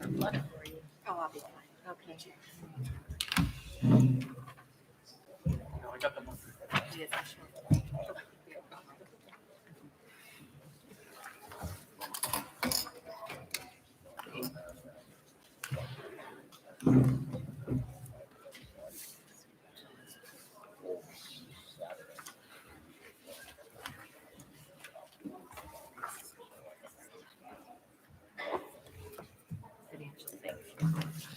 Oh, I'll be fine. Okay. I got them. Yes, sure. Financial things.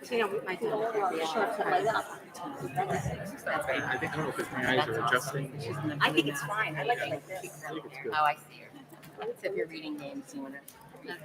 So, you know, we might do a short cut like that. I think, I don't know if my eyes are adjusting. I think it's fine. I like it like this. Oh, I see her. So if you're reading names, you want to read.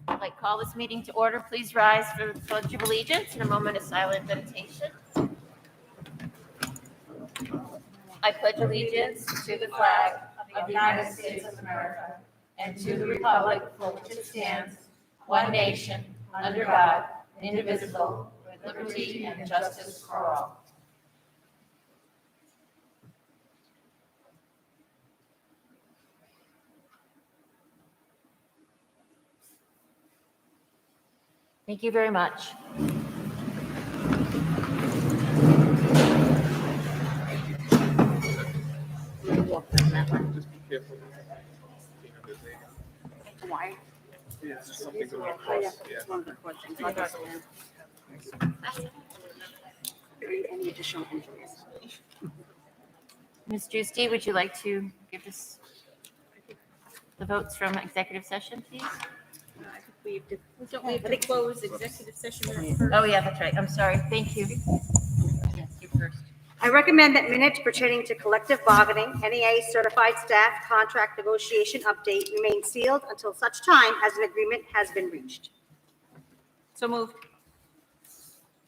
I'd like to call this meeting to order. Please rise for the Pledge of Allegiance and a moment of silent meditation. I pledge allegiance to the flag of the United States of America and to the republic for which it stands, one nation, under God, indivisible, with liberty and justice for all. Thank you very much. Just be careful. Why? Yeah, it's just something going across. Yeah. One of the questions. Any additional injuries? Ms. Giusti, would you like to give us the votes from executive session, please? Don't we have to close executive session first? Oh, yeah, that's right. I'm sorry. Thank you. Yes, you first. I recommend that minutes pertaining to collective bargaining, NEA certified staff contract negotiation update remain sealed until such time as an agreement has been reached. So moved.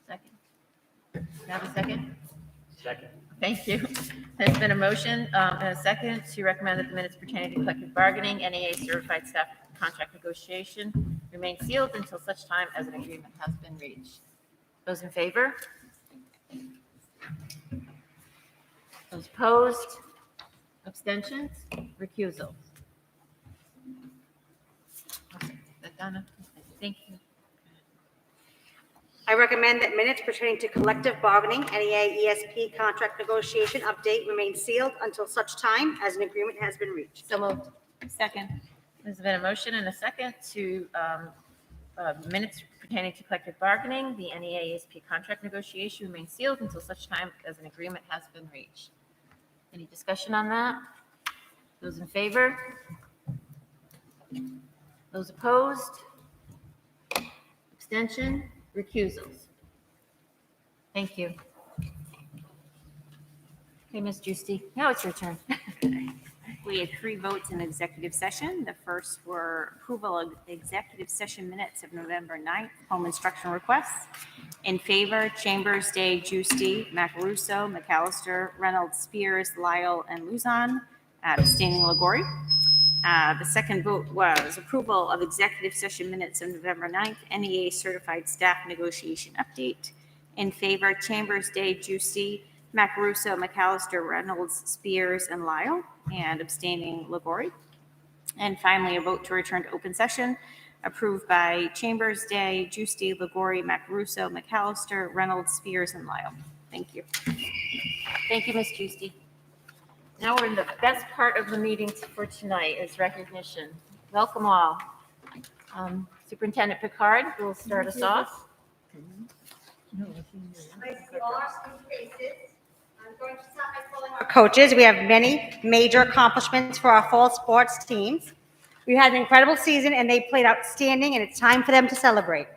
Second. Have a second? Second. Thank you. There's been a motion and a second to recommend that the minutes pertaining to collective bargaining, NEA certified staff contract negotiation remain sealed until such time as an agreement has been reached. Those in favor? Those opposed? Abstentions? Recusal? Okay, is that done? Thank you. I recommend that minutes pertaining to collective bargaining, NEA ESP contract negotiation update remain sealed until such time as an agreement has been reached. So moved. Second. There's been a motion and a second to minutes pertaining to collective bargaining. The NEA ESP contract negotiation remains sealed until such time as an agreement has been reached. Any discussion on that? Those in favor? Those opposed? Abstention? Recusals? Thank you. Okay, Ms. Juicy, now it's your turn. We had 3 votes in executive session. The first were approval of executive session minutes of November 9th, home instruction requests. In favor, Chambers, Day, Giusti, Macaruso, McAllister, Reynolds, Spears, Lyle, and Luzon. Abstaining, Lagori. The second vote was approval of executive session minutes of November 9th, NEA certified staff negotiation update. In favor, Chambers, Day, Giusti, Macaruso, McAllister, Reynolds, Spears, and Lyle, and abstaining, Lagori. And finally, a vote to return to open session, approved by Chambers, Day, Giusti, Lagori, Macaruso, McAllister, Reynolds, Spears, and Lyle. Thank you. Thank you, Ms. Juicy. Now we're in the best part of the meeting for tonight is recognition. Welcome all. Superintendent Picard will start us off. I see all our student faces. I'm going to start by calling our coaches. We have many major accomplishments for our fall sports teams. We had an incredible season and they played outstanding, and it's time for them to celebrate.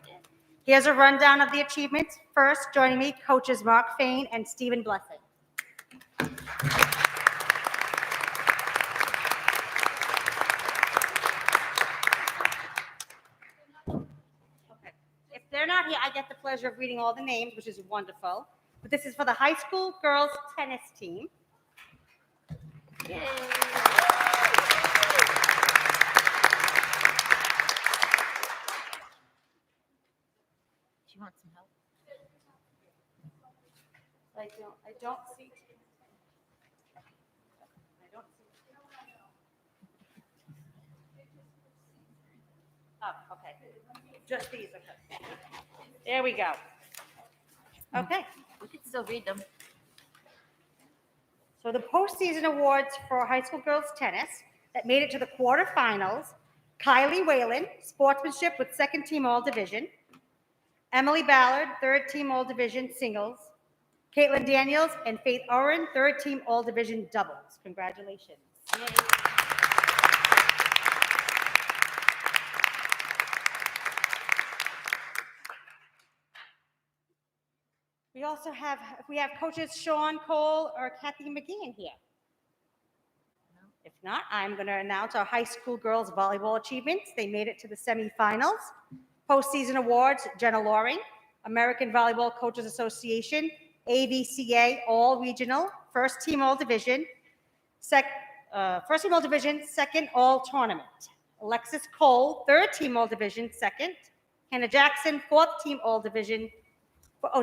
Here's a rundown of the achievements. First, joining me, coaches Mark Fain and Stephen Blessing. If they're not here, I get the pleasure of reading all the names, which is wonderful. But this is for the high school girls tennis team. Yay. Do you want some help? I don't see. Oh, okay. Just these, okay. There we go. Okay. We can still read them. So the postseason awards for high school girls tennis that made it to the quarterfinals: Kylie Whalen, sportsmanship with second team all division; Emily Ballard, third team all division singles; Caitlin Daniels and Faith Oren, third team all division doubles. Congratulations. Yay. We have coaches Sean Cole or Kathy McGee in here. If not, I'm going to announce our high school girls volleyball achievements. They made it to the semifinals. Postseason awards: Jenna Loring, American Volleyball Coaches Association, AVCA All Regional, first team all division, second all tournament. Alexis Cole, third team all division, second. Hannah Jackson, fourth team all division.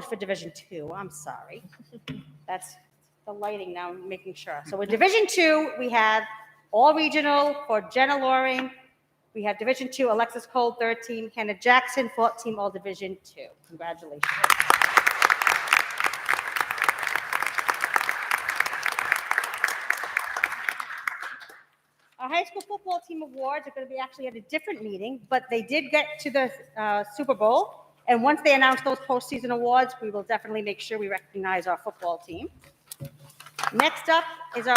For Division 2, I'm sorry. That's the lighting now, I'm making sure. So in Division 2, we have all regional for Jenna Loring. We have Division 2, Alexis Cole, third team. Hannah Jackson, fourth team, all Division 2. Congratulations. Our high school football team awards are going to be actually at a different meeting, but they did get to the Super Bowl. And once they announce those postseason awards, we will definitely make sure we recognize our football team. Next up is our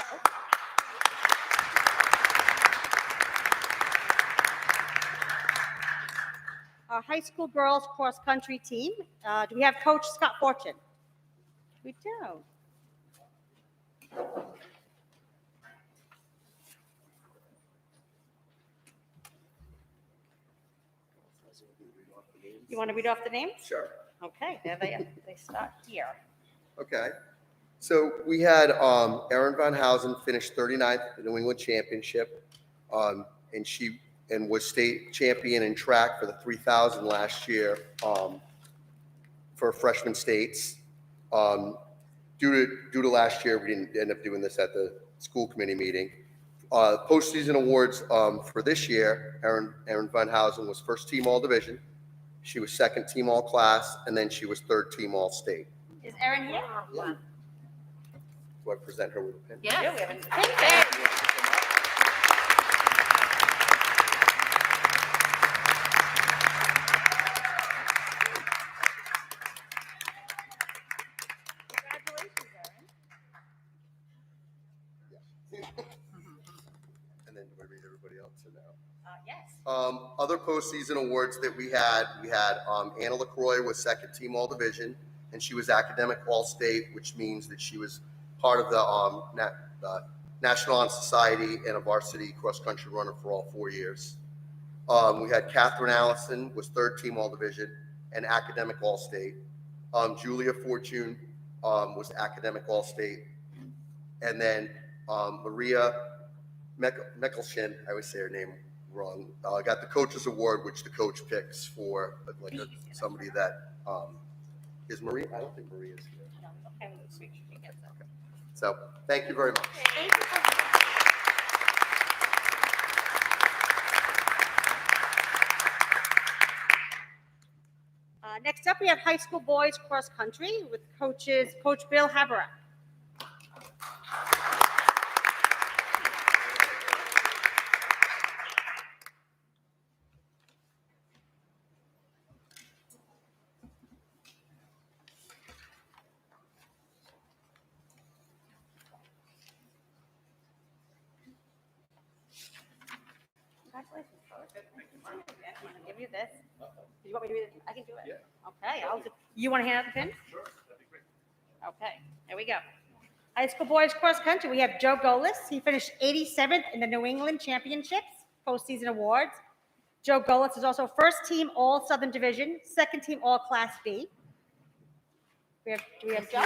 high school girls cross country team. Do we have Coach Scott Fortune? We do. You want to read off the names? Sure. Okay, there they start here. Okay. So we had Erin Van Housen finish 39th at the New England Championship, and she was state champion in track for the 3,000 last year for freshman states. Due to last year, we didn't end up doing this at the school committee meeting. Postseason awards for this year: Erin Van Housen was first team all division. She was second team all class, and then she was third team all state. Is Erin here? Do I present her with a pin? Yes. We haven't- Thank you. Congratulations, Erin. And then do I read everybody else or no? Yes. Other postseason awards that we had Anna LaCroix was second team all division, and she was academic all state, which means that she was part of the National Honor Society and a varsity cross country runner for all 4 years. We had Catherine Allison was third team all division and academic all state. Julia Fortune was academic all state, and then Maria Meckelshin, I always say her name wrong, got the coach's award, which the coach picks for somebody that is Maria. I don't think Maria is here. Okay, let's make sure she gets that. So thank you very much. Thank you so much. Next up, we have high school boys cross country with Coach Bill Haberak. Congratulations, Coach. I'm gonna give you this. Do you want me to read it? I can do it. Yeah. Okay, you want to hand out the pin? Sure, that'd be great. Okay, there we go. High school boys cross country, we have Joe Golis. He finished 87th in the New England Championships postseason awards. Joe Golis is also first team All Southern Division, second team All Class B. Do we have Joe?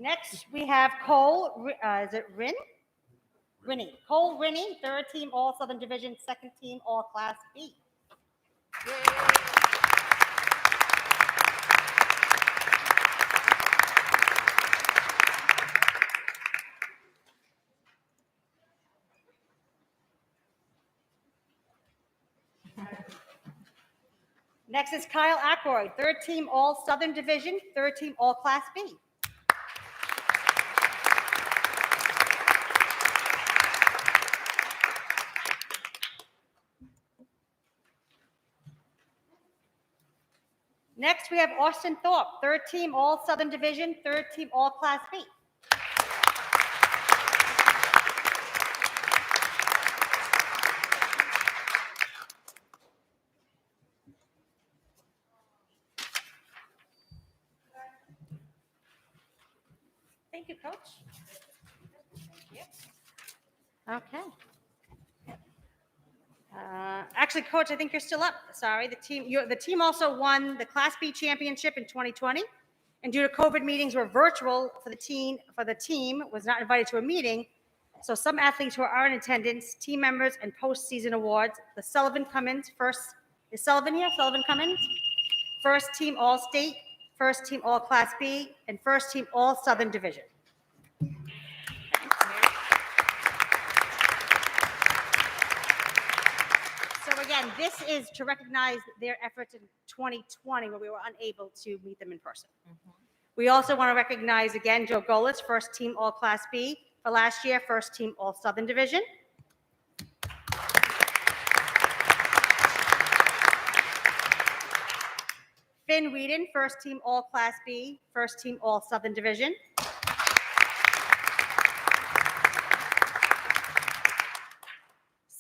Next, we have Cole, is it Rin? Rinnie. Cole Rinnie, third team All Southern Division, second team All Class B. Next is Kyle Ackroyd, third team All Southern Division, third team All Class B. Next, we have Austin Thorpe, third team All Southern Division, third team All Class B. Thank you, Coach. Okay. Actually, Coach, I think you're still up. Sorry, the team also won the Class B championship in 2020, and due to COVID, meetings were virtual for the team. Was not invited to a meeting, so some athletes who are in attendance, team members, and postseason awards. The Sullivan Cummins first. Is Sullivan here? Sullivan Cummins, first team All State, first team All Class B, and first team All Southern Division. So again, this is to recognize their efforts in 2020 where we were unable to meet them in person. We also want to recognize again Joe Golis, first team All Class B for last year, first team All Southern Division. Finn Whedon, first team All Class B, first team All Southern Division.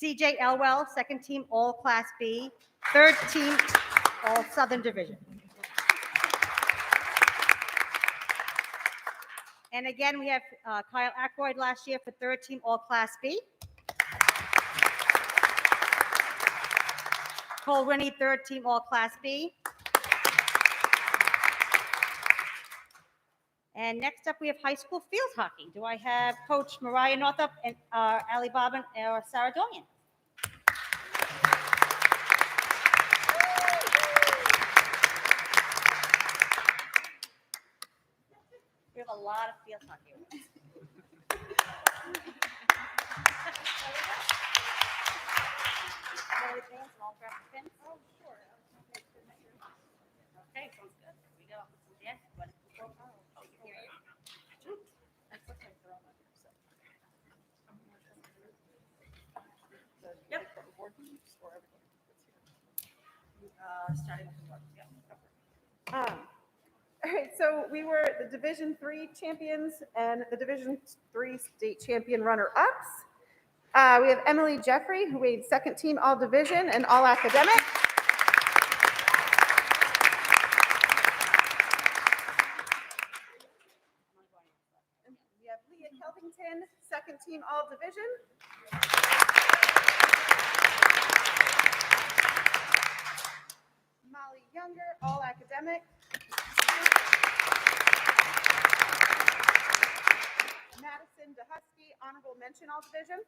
CJ Elwell, second team All Class B, third team All Southern Division. And again, we have Kyle Ackroyd last year for third team All Class B. Cole Rinnie, third team All Class B. And next up, we have high school field hockey. Do I have Coach Mariah Northup and Ali Bobbin or Sarah Dorian? lot of field hockey. Okay, sounds good. Here we go. Yeah, what- Yep. Starting with the board, yeah. All right, so we were the Division III champions and the Division III state champion runner-ups. We have Emily Jeffrey, who made second team all division and all academic. And we have Leah Kelvington, second team all division. Molly Younger, all academic. Madison DeHusky, honorable mention all division.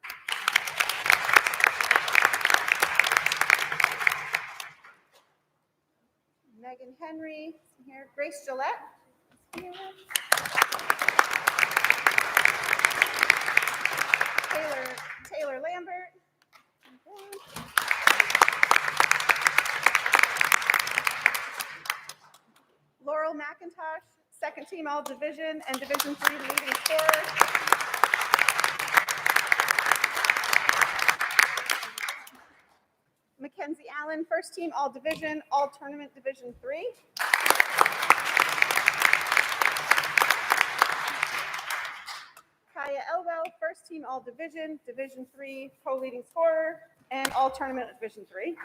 Megan Henry, here. Grace Gillette. Here. Taylor Lambert. Laurel McIntosh, second team all division and Division III leading scorer. Mackenzie Allen, first team all division, all tournament Division III. Kaya Elwell, first team all division, Division III co-leading scorer, and all tournament Division III.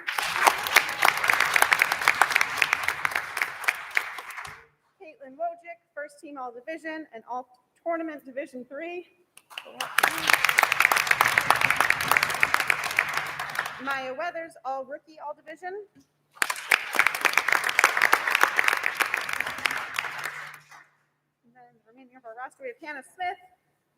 Caitlin Wojcik, first team all division and all tournament Division III. Maya Weathers, all rookie all division. And then the remaining of our roster, we have Hannah Smith,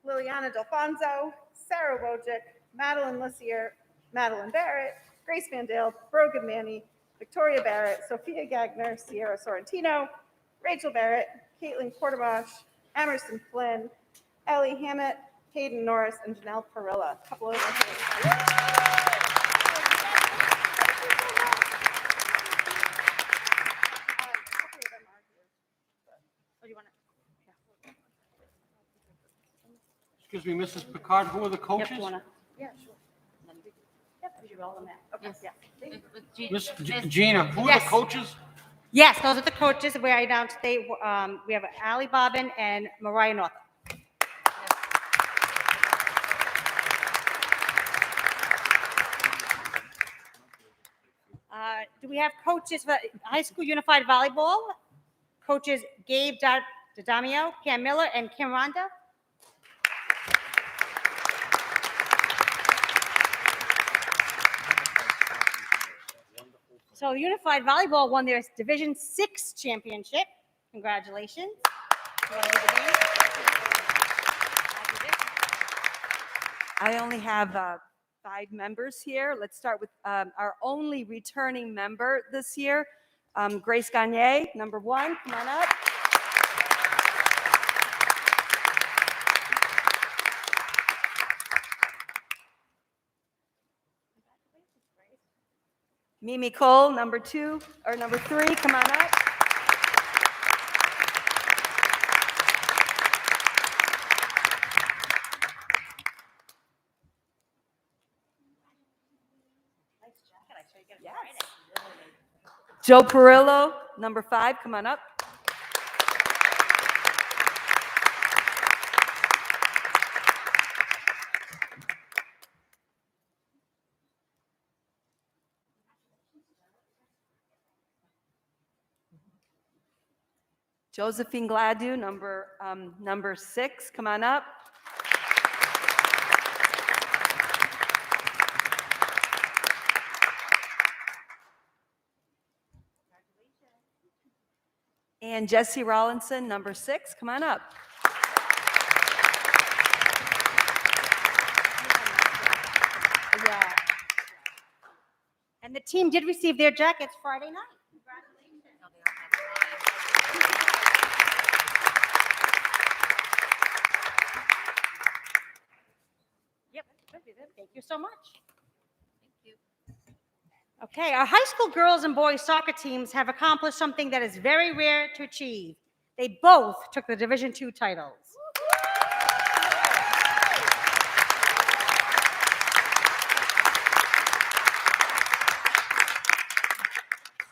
Liliana Delfonso, Sarah Wojcik, Madeline Lissier, Madeline Barrett, Grace Van Dale, Brogan Manny, Victoria Barrett, Sophia Gagner, Sierra Sorrentino, Rachel Barrett, Caitlin Quartermash, Emerson Flynn, Ellie Hammett, Hayden Norris, and Janelle Perilla. A couple of Excuse me, Mrs. Picard, who are the Yep, coaches? you wanna? Yeah, sure. Yep, you roll them out. Okay, yeah. Miss Gina, who are the Yes. coaches? Yes, those are the coaches. We are down today. We have Allie Bobbin and Mariah Northup. Do we have coaches for high school unified volleyball? Coaches Gabe Dadamio, Cam Miller, and Kim Ronda. So unified volleyball won their Division VI championship. Congratulations. You wanna do the name? I only have 5 members here. Let's start with our only returning member this year, Grace Gagne, number 1. Come on up. Mimi Cole, number 2 or number 3. Come on up. Yes. Joe Perillo, number 5. Come on up. Josephine Gladu, number 6. Come on up. And Jesse Rollinson, number 6. Come on up. Yeah. And the team did receive their jackets Friday night. you so much. Okay, our high school girls and boys soccer teams have accomplished something that is very rare to achieve. They both took the Division II titles.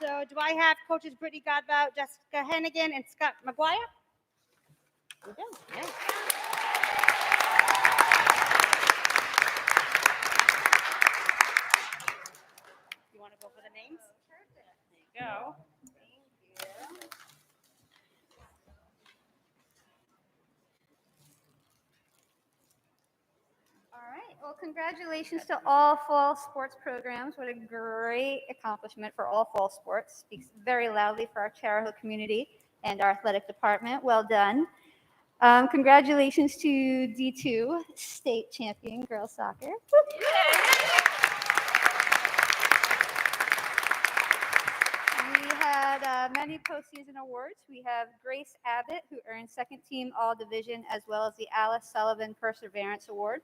So do I have coaches Brittany Godbout, Jessica Hennigan, and Scott McGuire? You do, yeah. You want to go for the names? There you go. All right. Well, congratulations to all fall sports programs. What a great accomplishment for all fall sports. Speaks very loudly for our Charahoe community and our athletic department. Well done. Congratulations to D2 state champion girls soccer. We had many postseason awards. We have Grace Abbott, who earned second team all division, as well as the Alice Sullivan Perseverance Award.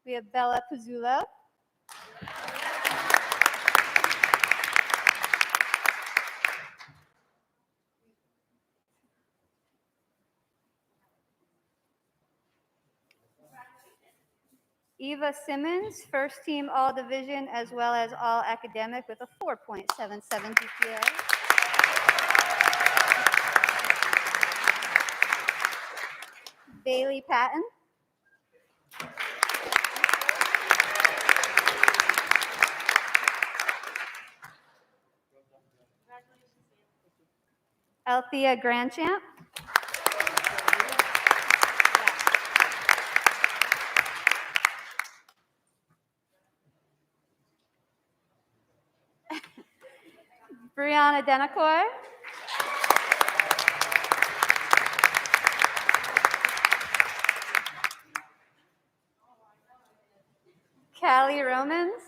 We have Bella Pizzullo. Eva Simmons, first team all division as well as all academic with a 4.77 GPA. Bailey Patton. Althea Grandchamp. Brianna Denicoy. Callie Romans.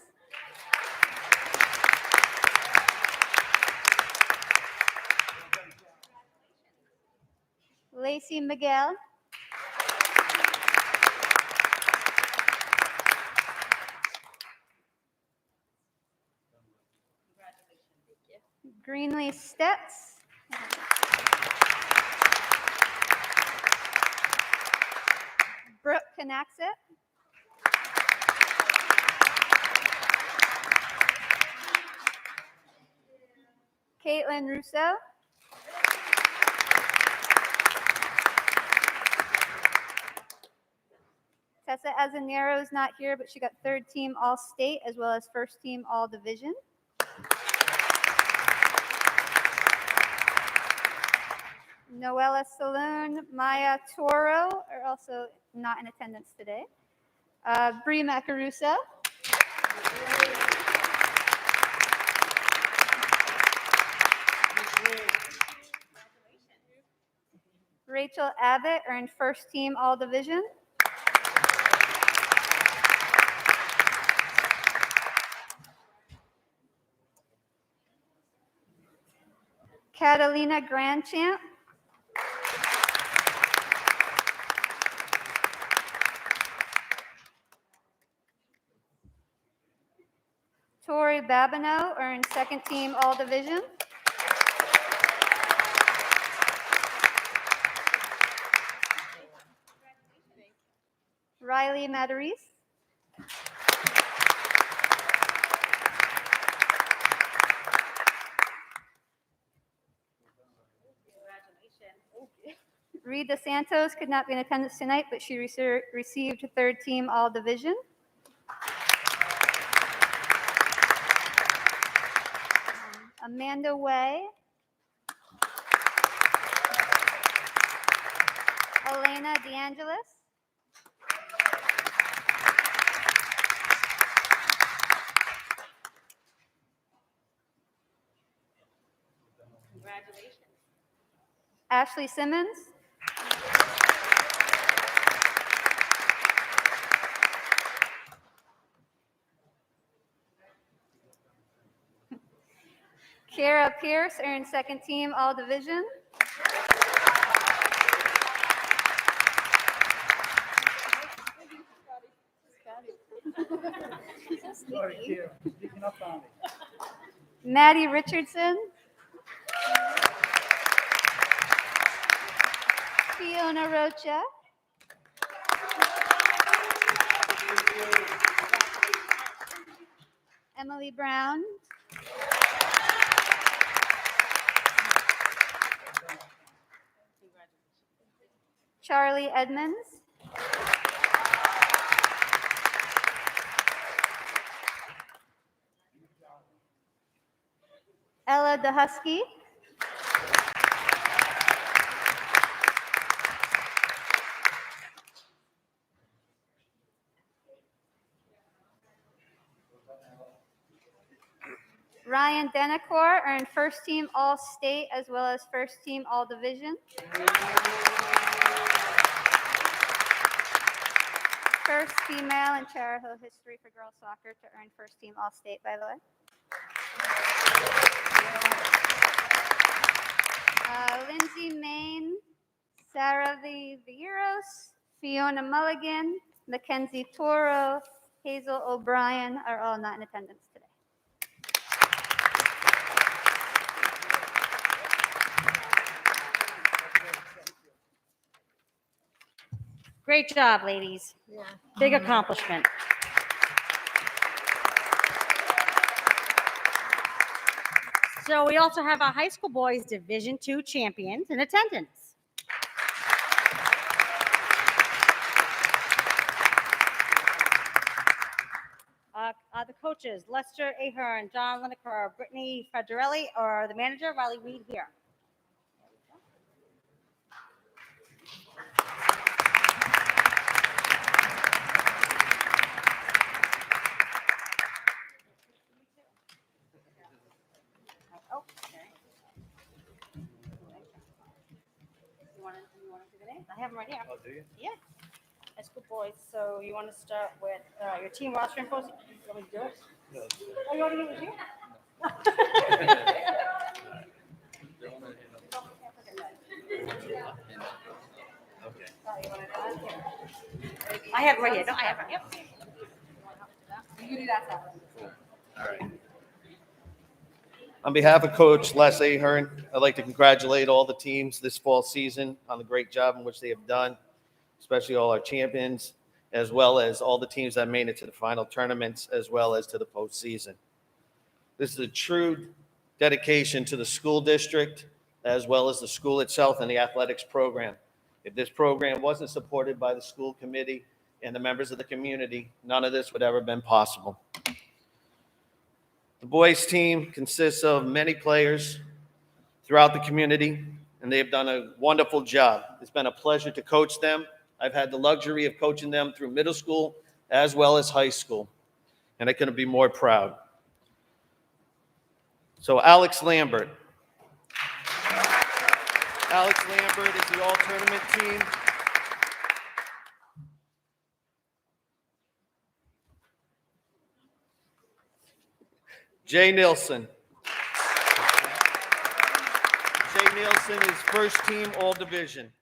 Lacey Miguel. Greenlee Stets. Brooke Knaxit. Caitlin Russo. Tessa Azanero is not here, but she got third team all state as well as first team all division. Noella Saloon, Maya Toro are also not in attendance today. Bree Macaruso. Rachel Abbott earned first team all division. Catalina Grandchamp. Tori Babineau earned second team all division. Riley Matarese. Rita Santos could not be in attendance tonight, but she received third team all division. Amanda Way. Elena DeAngelis. Congratulations. Ashley Simmons. Kara Pierce earned second team all division. sneaky. Maddie Richardson. Fiona Rocha. Emily Brown. Charlie Edmonds. Ella DeHusky. Ryan Denacor earned first team All-State as well as first team All-Division. First female in Charahoe history for girls soccer to earn first team All-State, by the way. Lindsay Main, Sarah Vieros, Fiona Mulligan, Mackenzie Toro, Hazel O'Brien are all not in attendance today. Great job, ladies. Big accomplishment. So we also have our high school boys Division II champions in attendance. Are the coaches Lester Ahern, John Lineker, Brittany Federelli, or the manager Riley Reed here? Oh, okay. You want to do the names? I have them right here. Oh, do you? Yeah. High school boys. So you want to start with your team roster info? You want me to do it? No. Oh, you want to do it with you? Okay. Oh, you want to do it? I have it right here. No, I have it. Yep. You can do that stuff. All right. On behalf of Coach Les Ahern, I'd like to congratulate all the teams this fall season on the great job in which they have done, especially all our champions, as well as all the teams that made it to the final tournaments, as well as to the postseason. This is a true dedication to the school district, as well as the school itself and the athletics program. If this program wasn't supported by the school committee and the members of the community, none of this would ever have been possible. The boys team consists of many players throughout the community, and they have done a wonderful job. It's been a pleasure to coach them. I've had the luxury of coaching them through middle school as well as high school, and I couldn't be more proud. So Alex Lambert. Alex Lambert is the all-tournament team. Jay Nielsen. Jay Nielsen is first team All-Division.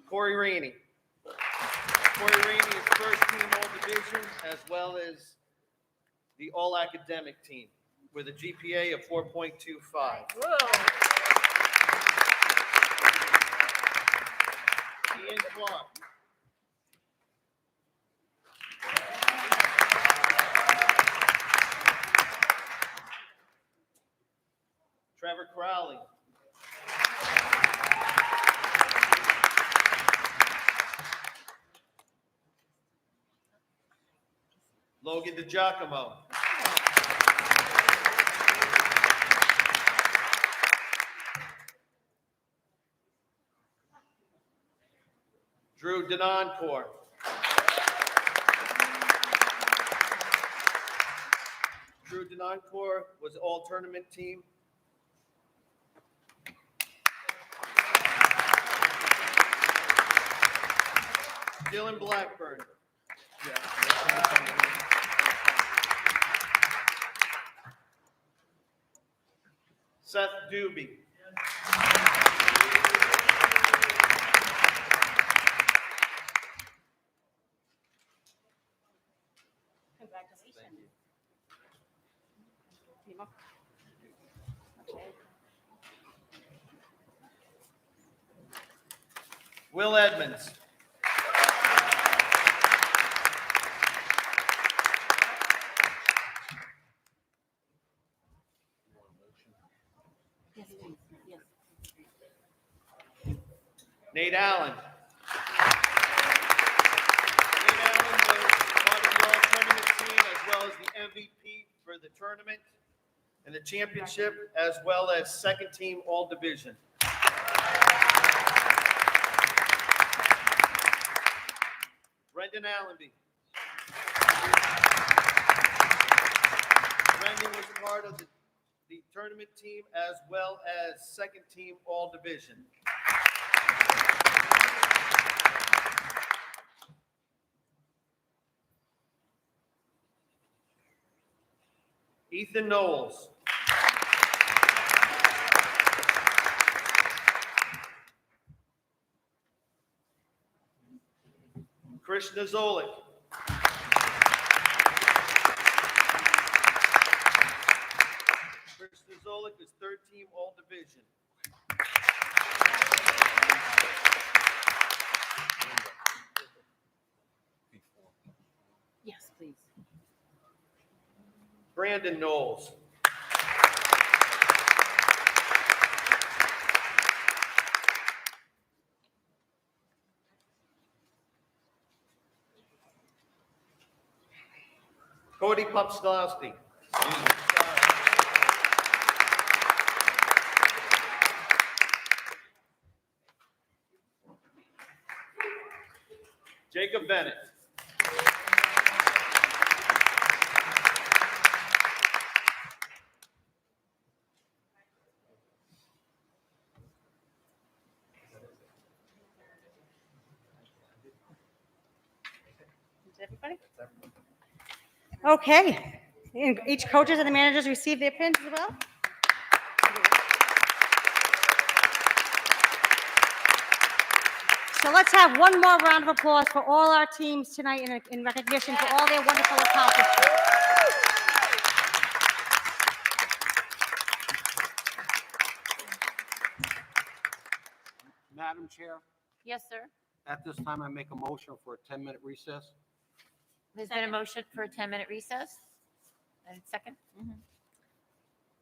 Corey Rainey. Corey Rainey is first team All-Division as well as the All-Academic team with a GPA of 4.25. Ian Clark. Trevor Crowley. Logan DiGiacomo. Drew Denoncourt. Drew Denoncourt was all-tournament team. Dylan Blackburn. Seth Doobie. Congratulations. Will Edmonds. Yes, please. Yes. Nate Allen. Nate Allen was part of the all-tournament team as well as the MVP for the tournament and the championship, as well as second team all-division. Brendan Allenby. Brendan was part of the tournament team as well as second team all-division. Ethan Knowles. Chris Nazolik. Chris Nazolik is third team all-division. Yes, please. Brandon Knowles. Cody Popslowski. Jacob Bennett. Is everybody? Okay. And each coaches and the managers receive their pins as well? So let's have one more round of applause for all our teams tonight in recognition for all their wonderful accomplishments. Madam Chair, Yes, sir. at this time, I make a motion for a 10-minute recess. There's been a motion for a 10-minute recess. And second?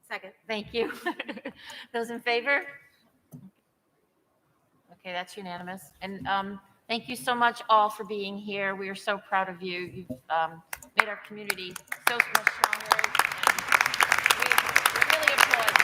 Second. Thank you. Those in favor? Okay, that's unanimous. And thank you so much all for being here. We are so proud of you. You've made our community so much stronger. And we really applaud you.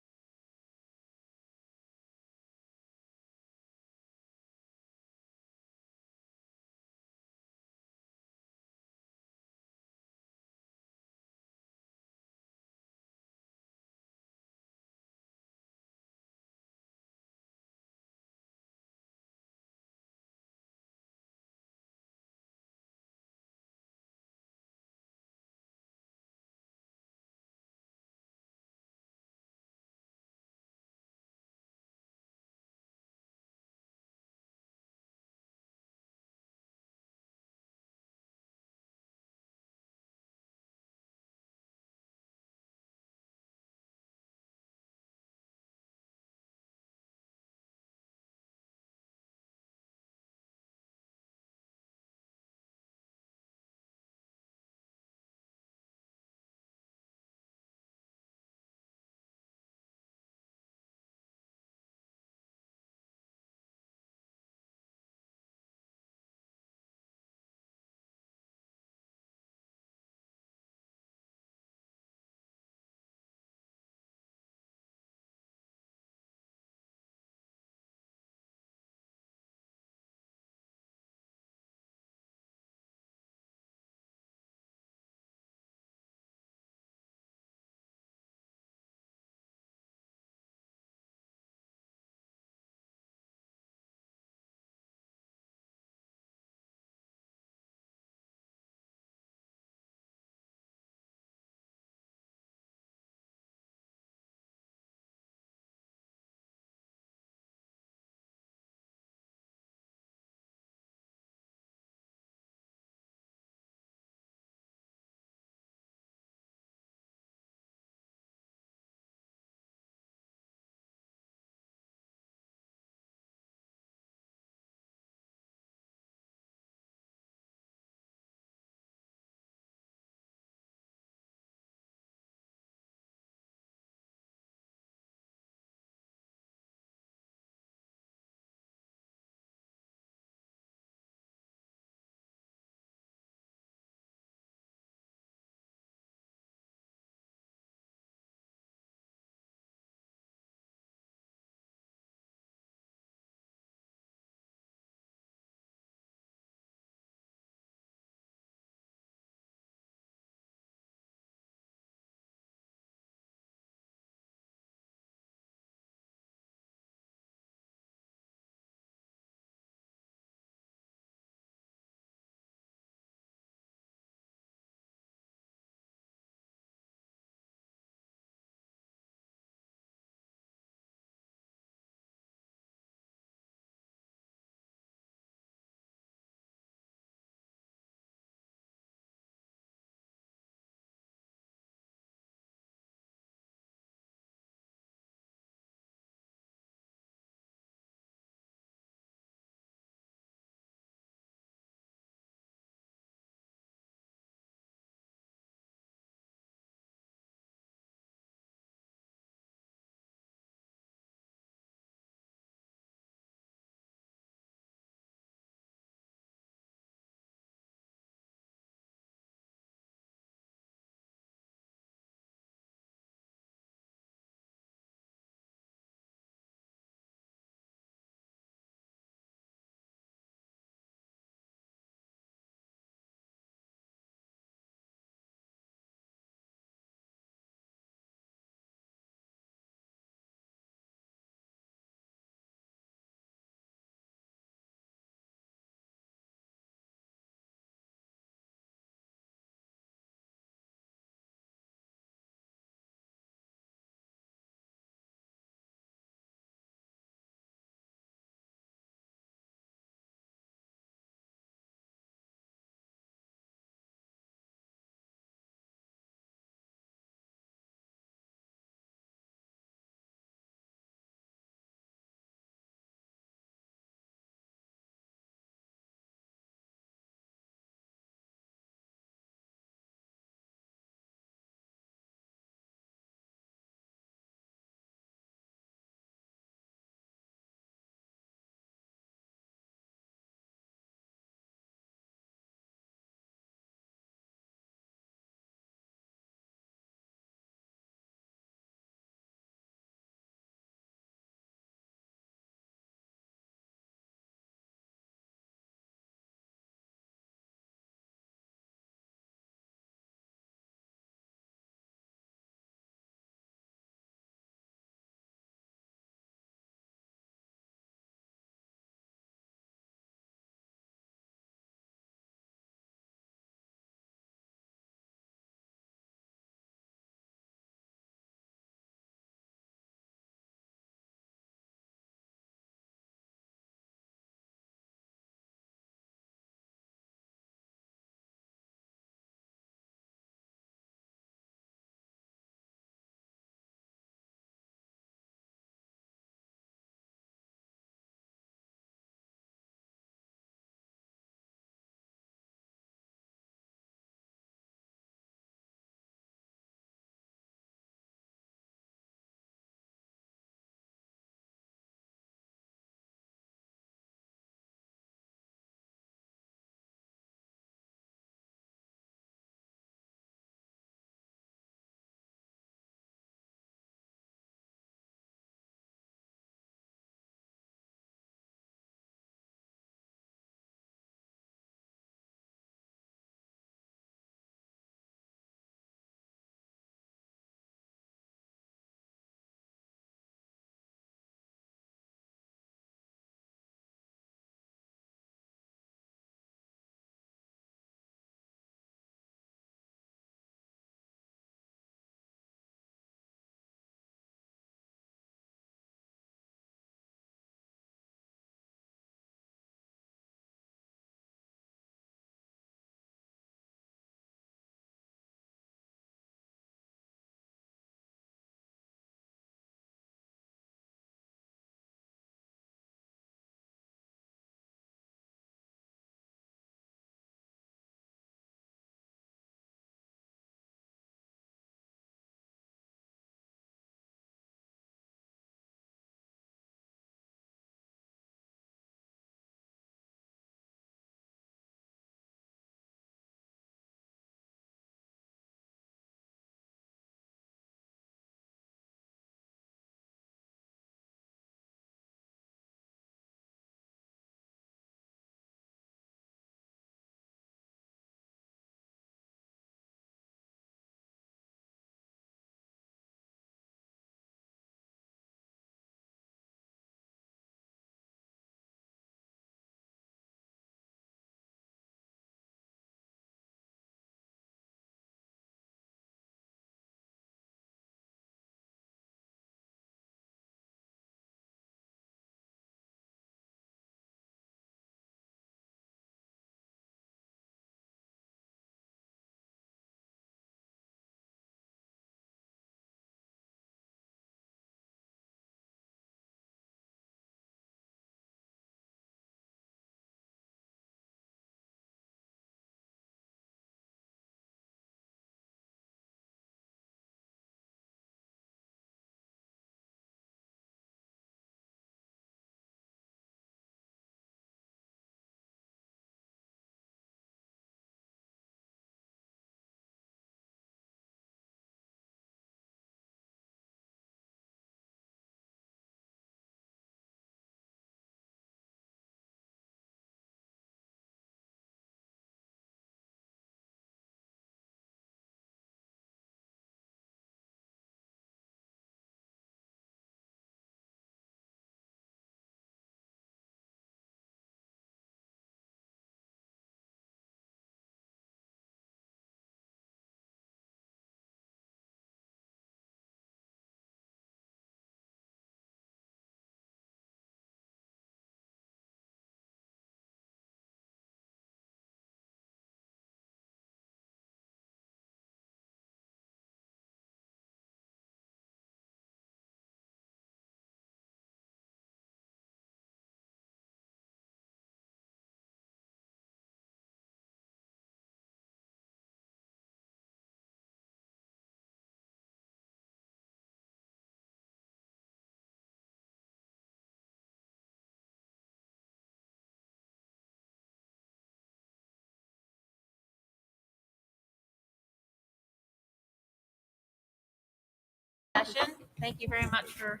Session. Thank you very much for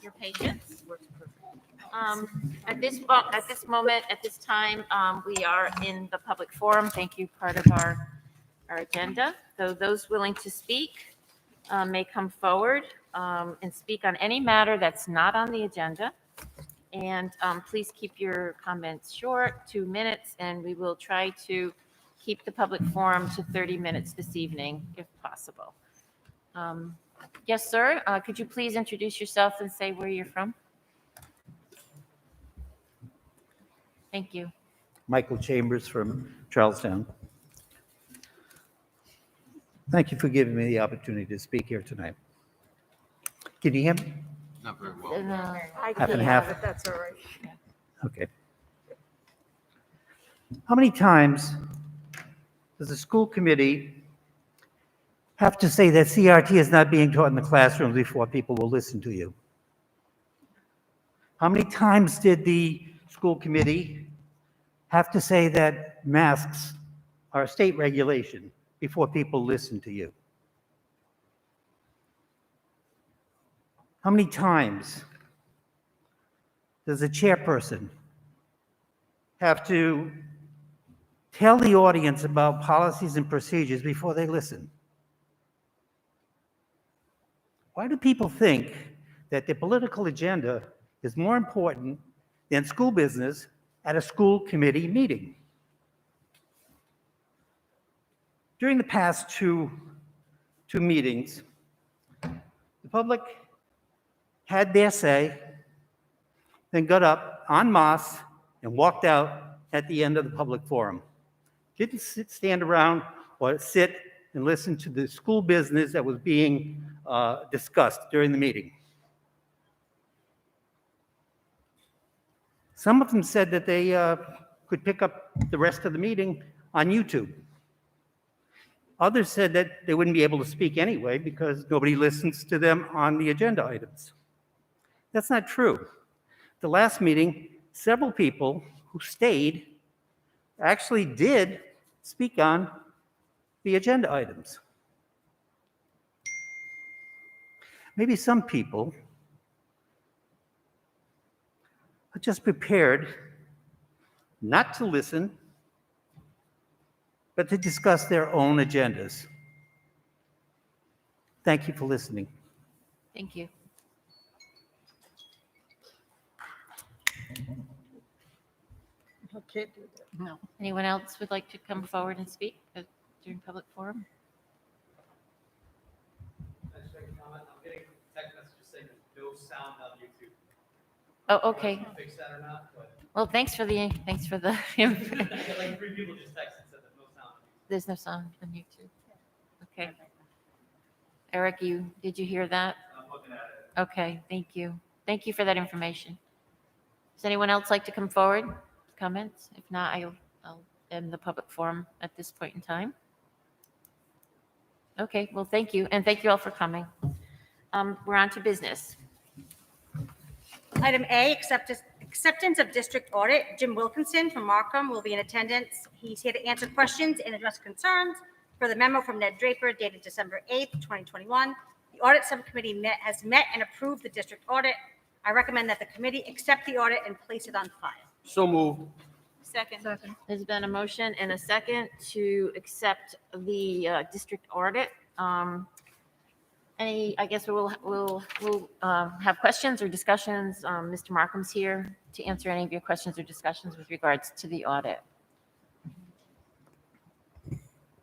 your patience. At this moment, at this time, we are in the public forum. Thank you, part of our agenda. So those willing to speak may come forward and speak on any matter that's not on the agenda. And please keep your comments short, 2 minutes, and we will try to keep the public forum to 30 minutes this evening, if possible. Yes, sir. Could you please introduce yourself and say where you're from? Thank you. Michael Chambers from Charlestown. Thank you for giving me the opportunity to speak here tonight. Can you hear me? Not very well. Half and half? But that's all right. Okay. How many times does the school committee have to say that CRT is not being taught in the classroom before people will listen to you? How many times did the school committee have to say that masks are a state regulation before people listen to you? How many times does a chairperson have to tell the audience about policies and procedures before they listen? Why do people think that the political agenda is more important than school business at a school committee meeting? During the past two meetings, the public had their say, then got up en masse and walked out at the end of the public forum. Didn't stand around or sit and listen to the school business that was being discussed during the meeting. Some of them said that they could pick up the rest of the meeting on YouTube. Others said that they wouldn't be able to speak anyway because nobody listens to them on the agenda items. That's not true. The last meeting, several people who stayed actually did speak on the agenda items. Maybe some people are just prepared not to listen, but to discuss their own agendas. Thank you for listening. Thank you. Okay. No. Anyone else would like to come forward and speak during public forum? I just make a comment. I'm getting text messages saying there's no sound on YouTube. Oh, okay. Fix that or not, but Well, thanks for the. I get like 3 people just texted and said there's no sound. There's no sound on YouTube. Okay. Eric, did you hear that? I'm looking at it. Okay, thank you. Thank you for that information. Does anyone else like to come forward, comments? If not, I'll end the public forum at this point in time. Okay, well, thank you, and thank you all for coming. We're on to business. Item A, acceptance of district audit. Jim Wilkinson from Markham will be in attendance. He's here to answer questions and address concerns for the memo from Ned Draper dated December 8th, 2021. The audit subcommittee has met and approved the district audit. I recommend that the committee accept the audit and place it on file. So moved. Second. There's been a motion and a second to accept the district audit. I guess we'll have questions or discussions. Mr. Markham's here to answer any of your questions or discussions with regards to the audit.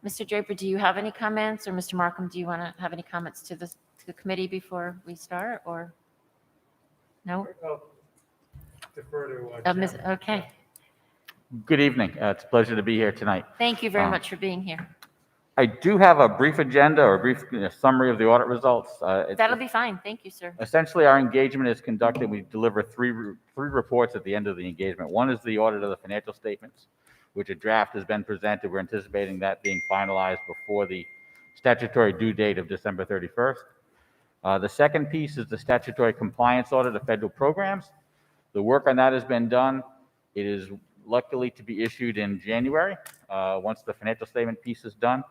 Mr. Draper, do you have any comments, or Mr. Markham, do you want to have any comments to the committee before we start, or no? Defer to. Okay. Good evening. It's a pleasure to be here tonight. Thank you very much for being here. I do have a brief agenda or a brief summary of the audit results. That'll be fine. Thank you, sir. Essentially, our engagement is conducted. We deliver three reports at the end of the engagement. One is the audit of the financial statements, which a draft has been presented. We're anticipating that being finalized before the statutory due date of December 31st. The second piece is the statutory compliance audit of federal programs. The work on that has been done. It is luckily to be issued in January, once the financial statement piece is done.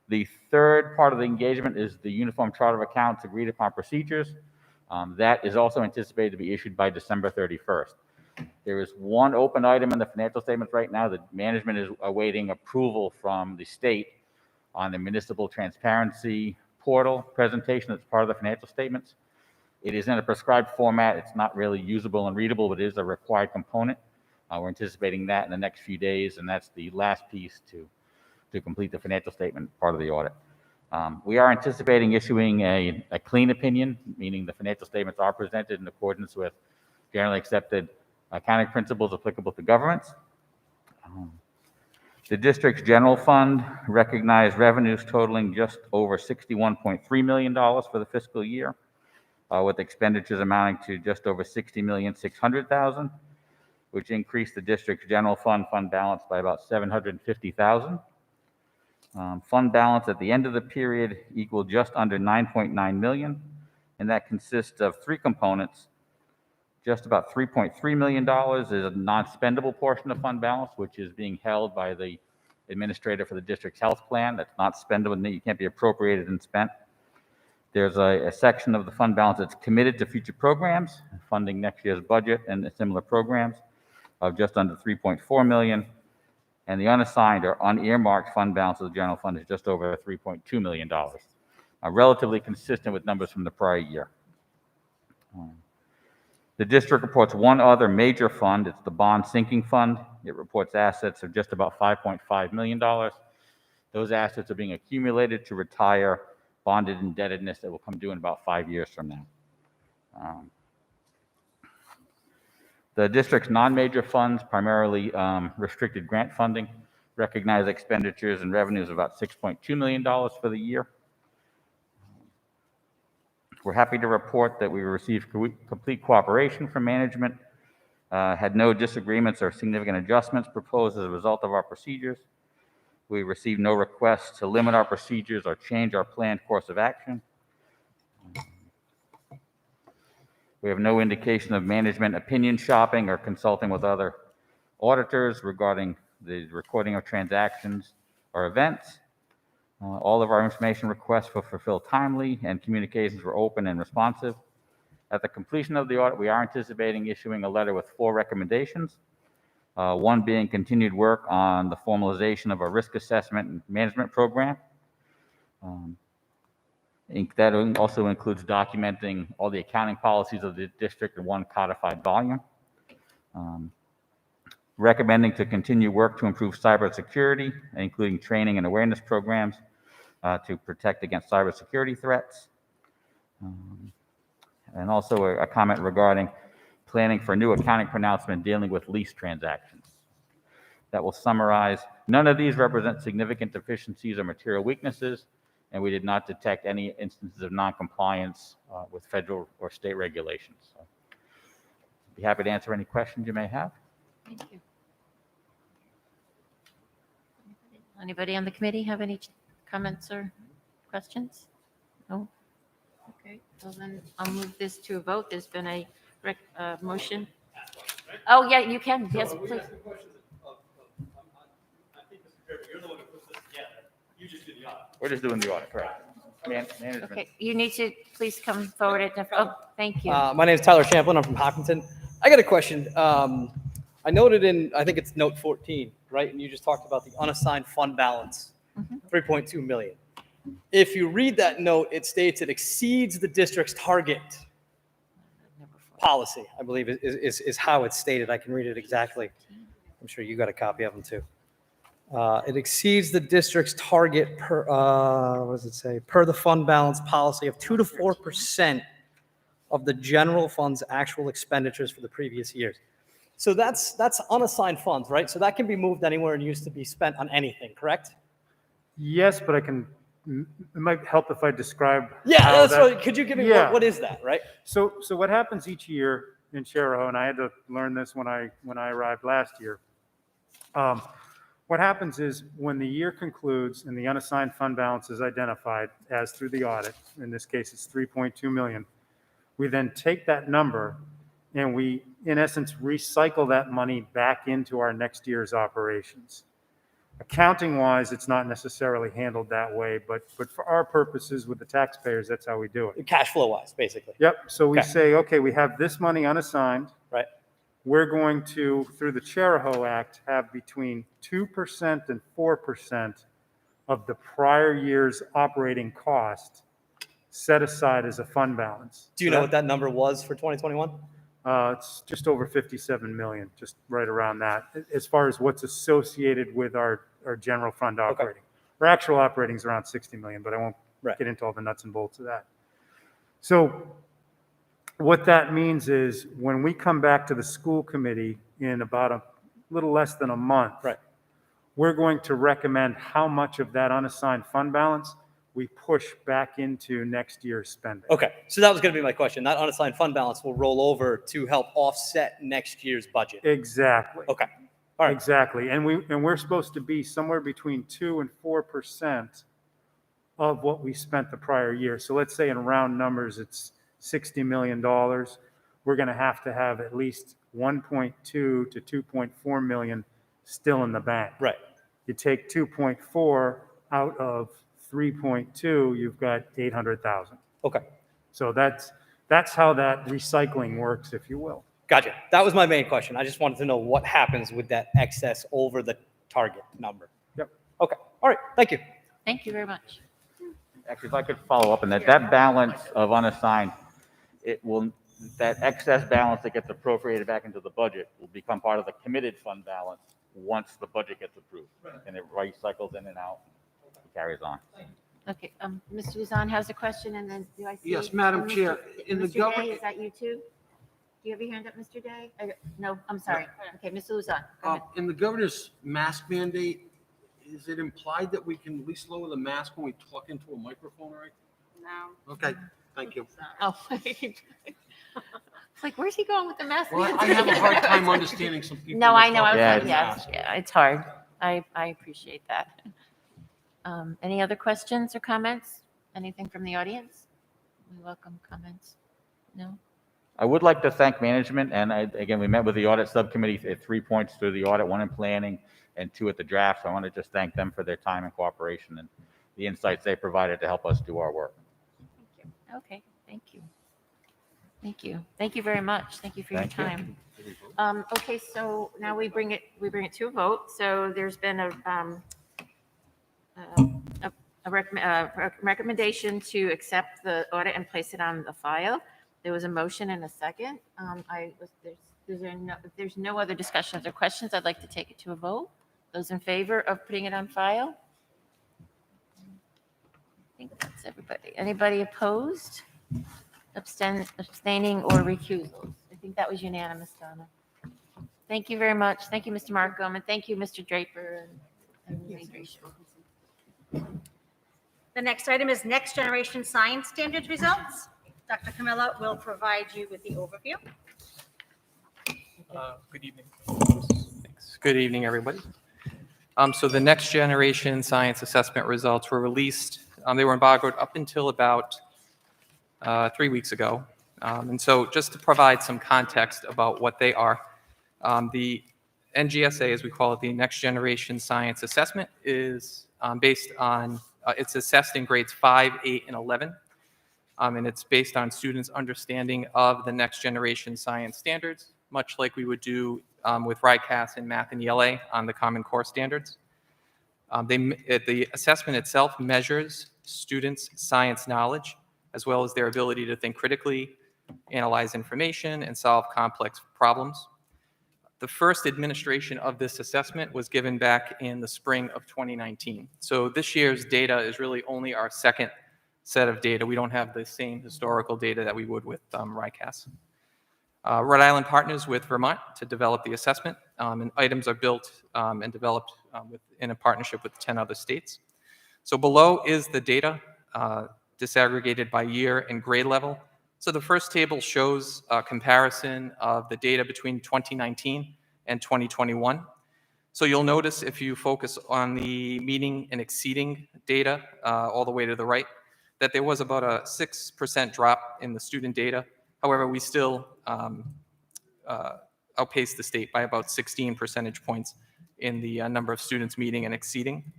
The third part of the engagement is the Uniform Chart of Accounts Agreed Upon Procedures. That is also anticipated to be issued by December 31st. There is one open item in the financial statements right now that management is awaiting approval from the state on the municipal transparency portal presentation that's part of the financial statements. It is in a prescribed format. It's not really usable and readable, but it is a required component. We're anticipating that in the next few days, and that's the last piece to complete the financial statement part of the audit. We are anticipating issuing a clean opinion, meaning the financial statements are presented in accordance with generally accepted accounting principles applicable to governments. The district's general fund recognized revenues totaling just over $61.3 million for the fiscal year, with expenditures amounting to just over $60,600,000, which increased the district's general fund balance by about $750,000. Fund balance at the end of the period equaled just under $9.9 million, and that consists of three components. Just about $3.3 million is a non-spendable portion of fund balance, which is being held by the administrator for the district's health plan. That's not spendable, and you can't be appropriated and spent. There's a section of the fund balance that's committed to future programs, funding next year's budget and similar programs of just under $3.4 million. And the unassigned or unearmarked fund balance of the general fund is just over $3.2 million, relatively consistent with numbers from the prior year. The district reports one other major fund. It's the bond sinking fund. It reports assets of just about $5.5 million. Those assets are being accumulated to retire bonded indebtedness that will come due in about 5 years from now. The district's non-major funds, primarily restricted grant funding, recognize expenditures and revenues of about $6.2 million for the year. We're happy to report that we received complete cooperation from management, had no disagreements or significant adjustments proposed as a result of our procedures. We received no requests to limit our procedures or change our planned course of action. We have no indication of management opinion shopping or consulting with other auditors regarding the recording of transactions or events. All of our information requests were fulfilled timely, and communications were open and responsive. At the completion of the audit, we are anticipating issuing a letter with 4 recommendations, one being continued work on the formalization of a risk assessment and management program. That also includes documenting all the accounting policies of the district in one codified volume. Recommending to continue work to improve cybersecurity, including training and awareness programs to protect against cybersecurity threats. And also a comment regarding planning for a new accounting pronouncement dealing with lease transactions. That will summarize. None of these represent significant deficiencies or material weaknesses, and we did not detect any instances of noncompliance with federal or state regulations. So, I'd be happy to answer any questions you may have. Thank you. Anybody on the committee have any comments or questions? No? Okay, well then I'll move this to a vote. There's been a motion. Oh, yeah, you can. Yes, So we please. asked the questions I think, Mr. Chairman, you're the one who puts this together. You just did the audit. We're just doing the audit, correct? Management. Okay, you need to please come forward at, oh, thank you. My name is Tyler Champlin. I'm from Hopkinton. I got a question. I noted in, I think it's note 14, right? And you just talked about the unassigned fund balance, 3.2 million. If you read that note, it states it exceeds the district's target policy, I believe is how it's stated. I can read it exactly. I'm sure you got a copy of them too. It exceeds the district's target per, what does it say? Per the fund balance policy of 2 to 4% of the general fund's actual expenditures for the previous years. So that's unassigned funds, right? So that can be moved anywhere and used to be spent on anything, correct? Yes, but it might help if I describe. Yeah, how that's that- right. Could you give me what is that, right? So what happens each year in Chariho, and I had to learn this when I arrived last year. What happens is when the year concludes and the unassigned fund balance is identified as through the audit, in this case it's 3.2 million, we then take that number and we, in essence, recycle that money back into our next year's operations. Accounting wise, it's not necessarily handled that way, but for our purposes with the taxpayers, that's how we do it. Cash flow wise, basically. Yep, so we Okay. say, okay, we have this money unassigned. Right. We're going to, through the Charahoe Act, have between 2% and 4% of the prior year's operating cost set aside as a fund balance. Do you know what that number was for 2021? It's just over 57 million, just right around that, as far as what's associated with our general fund operating. Our actual operating is around 60 million, but I won't get into all the nuts and bolts of that. So what that means is when we come back to the school committee in about a little less than a month, we're going to recommend how much of that unassigned fund balance we push back into next year's spending. Okay, so that was going to be my question. That unassigned fund balance will roll over to help offset next year's budget. Exactly. Okay. All right. Exactly. And we're supposed to be somewhere between 2 and 4% of what we spent the prior year. So let's say in round numbers, it's $60 million. We're going to have at least 1.2 to 2.4 million still in the bank. Right. You take 2.4 out of 3.2, you've got 800,000. Okay. So that's how that recycling works, if you will. Gotcha. That was my main question. I just wanted to know what happens with that excess over the target number. Yep. Okay. All right. Thank you. Thank you very much. Actually, if I could follow up on that, that balance of unassigned, that excess balance that gets appropriated back into the budget will become part of the committed fund balance once the budget gets approved. And it recycles in and out, and carries on. Okay, Mr. Luzon has a question, and then do I see? Yes, Madam Mr. Chair, in the Mr. Day, government- is that you too? Do you have your hand up, Mr. Day? No, I'm sorry. Okay, Mr. Luzon, go ahead. In the governor's mask mandate, is it implied that we can at least lower the mask when we talk into a microphone, right? No. Okay, thank you. Oh, it's like, where's he going with the mask? Well, I have a hard time understanding some people. No, that I know. talk Yeah, about Yes, masks. yeah, it's hard. I appreciate that. Any other questions or comments? Anything from the audience? We welcome comments. No? I would like to thank management, and again, we met with the audit subcommittee at 3 points through the audit, 1 in planning and 2 at the draft. So I want to just thank them for their time and cooperation and the insights they provided to help us do our work. Thank you. Okay, thank you. Thank you. Thank you very much. Thank you for your Thank you. time. Okay, so now we bring it to a vote. So there's been a recommendation to accept the audit and place it on the file. There was a motion and a second. If there's no other discussions or questions, I'd like to take it to a vote. Those in favor of putting it on file? I think that's everybody. Anybody opposed? Abstaining or recusals? I think that was unanimous, Donna. Thank you very much. Thank you, Mr. Markham, and thank you, Mr. Draper. And Ms. Rachel. The next item is Next Generation Science Standards results. Dr. Camilla will provide you with the overview. Good evening. Thanks. Good evening, everybody. So the Next Generation Science Assessment results were released. They were embargoed up until about 3 weeks ago. And so just to provide some context about what they are, the NGSA, as we call it, the Next Generation Science Assessment, is based on, it's assessed in grades 5, 8, and 11. And it's based on students' understanding of the next generation science standards, much like we would do with RICAS in math and ELA on the Common Core standards. The assessment itself measures students' science knowledge, as well as their ability to think critically, analyze information, and solve complex problems. The first administration of this assessment was given back in the spring of 2019. So this year's data is really only our second set of data. We don't have the same historical data that we would with RICAS. Rhode Island partners with Vermont to develop the assessment, and items are built and developed in a partnership with 10 other states. So below is the data disaggregated by year and grade level. So the first table shows a comparison of the data between 2019 and 2021. So you'll notice if you focus on the meeting and exceeding data all the way to the right, that there was about a 6% drop in the student data. However, we still outpaced the state by about 16 percentage points in the number of students meeting and exceeding.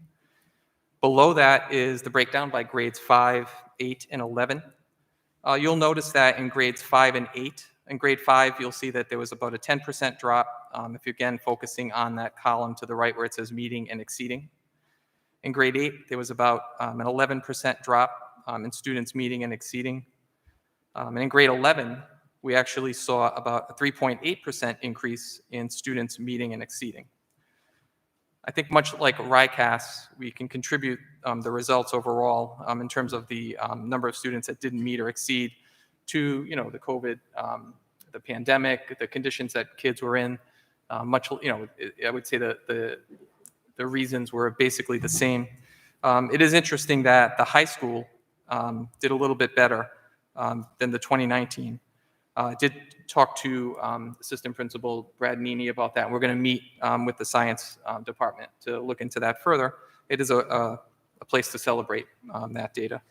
Below that is the breakdown by grades 5, 8, and 11. You'll notice that in grades 5 and 8, in grade 5, you'll see that there was about a 10% drop, if you're again focusing on that column to the right where it says meeting and exceeding. In grade 8, there was about an 11% drop in students meeting and exceeding. And in grade 11, we actually saw about a 3.8% increase in students meeting and exceeding. I think much like RICAS, we can contribute the results overall in terms of the number of students that didn't meet or exceed to, the COVID, the pandemic, the conditions that kids were in. I would say the reasons were basically the same. It is interesting that the high school did a little bit better than the 2019. I did talk to Assistant Principal Brad Nini about that. We're going to meet with the science department to look into that further. It is a place to celebrate that data.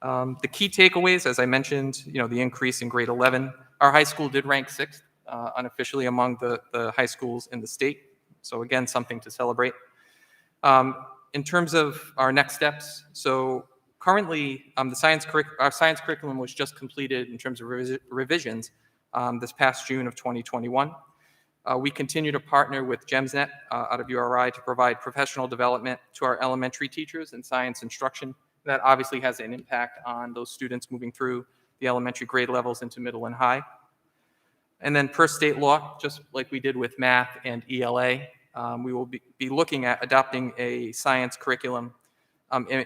The key takeaways, as I mentioned, the increase in grade 11. Our high school did rank 6th unofficially among the high schools in the state. So again, something to celebrate. In terms of our next steps, so currently, our science curriculum was just completed in terms of revisions this past June of 2021. We continue to partner with GEMSNet out of URI to provide professional development to our elementary teachers in science instruction. That obviously has an impact on those students moving through the elementary grade levels into middle and high. And then per state law, just like we did with math and ELA, we will be looking at adopting a science curriculum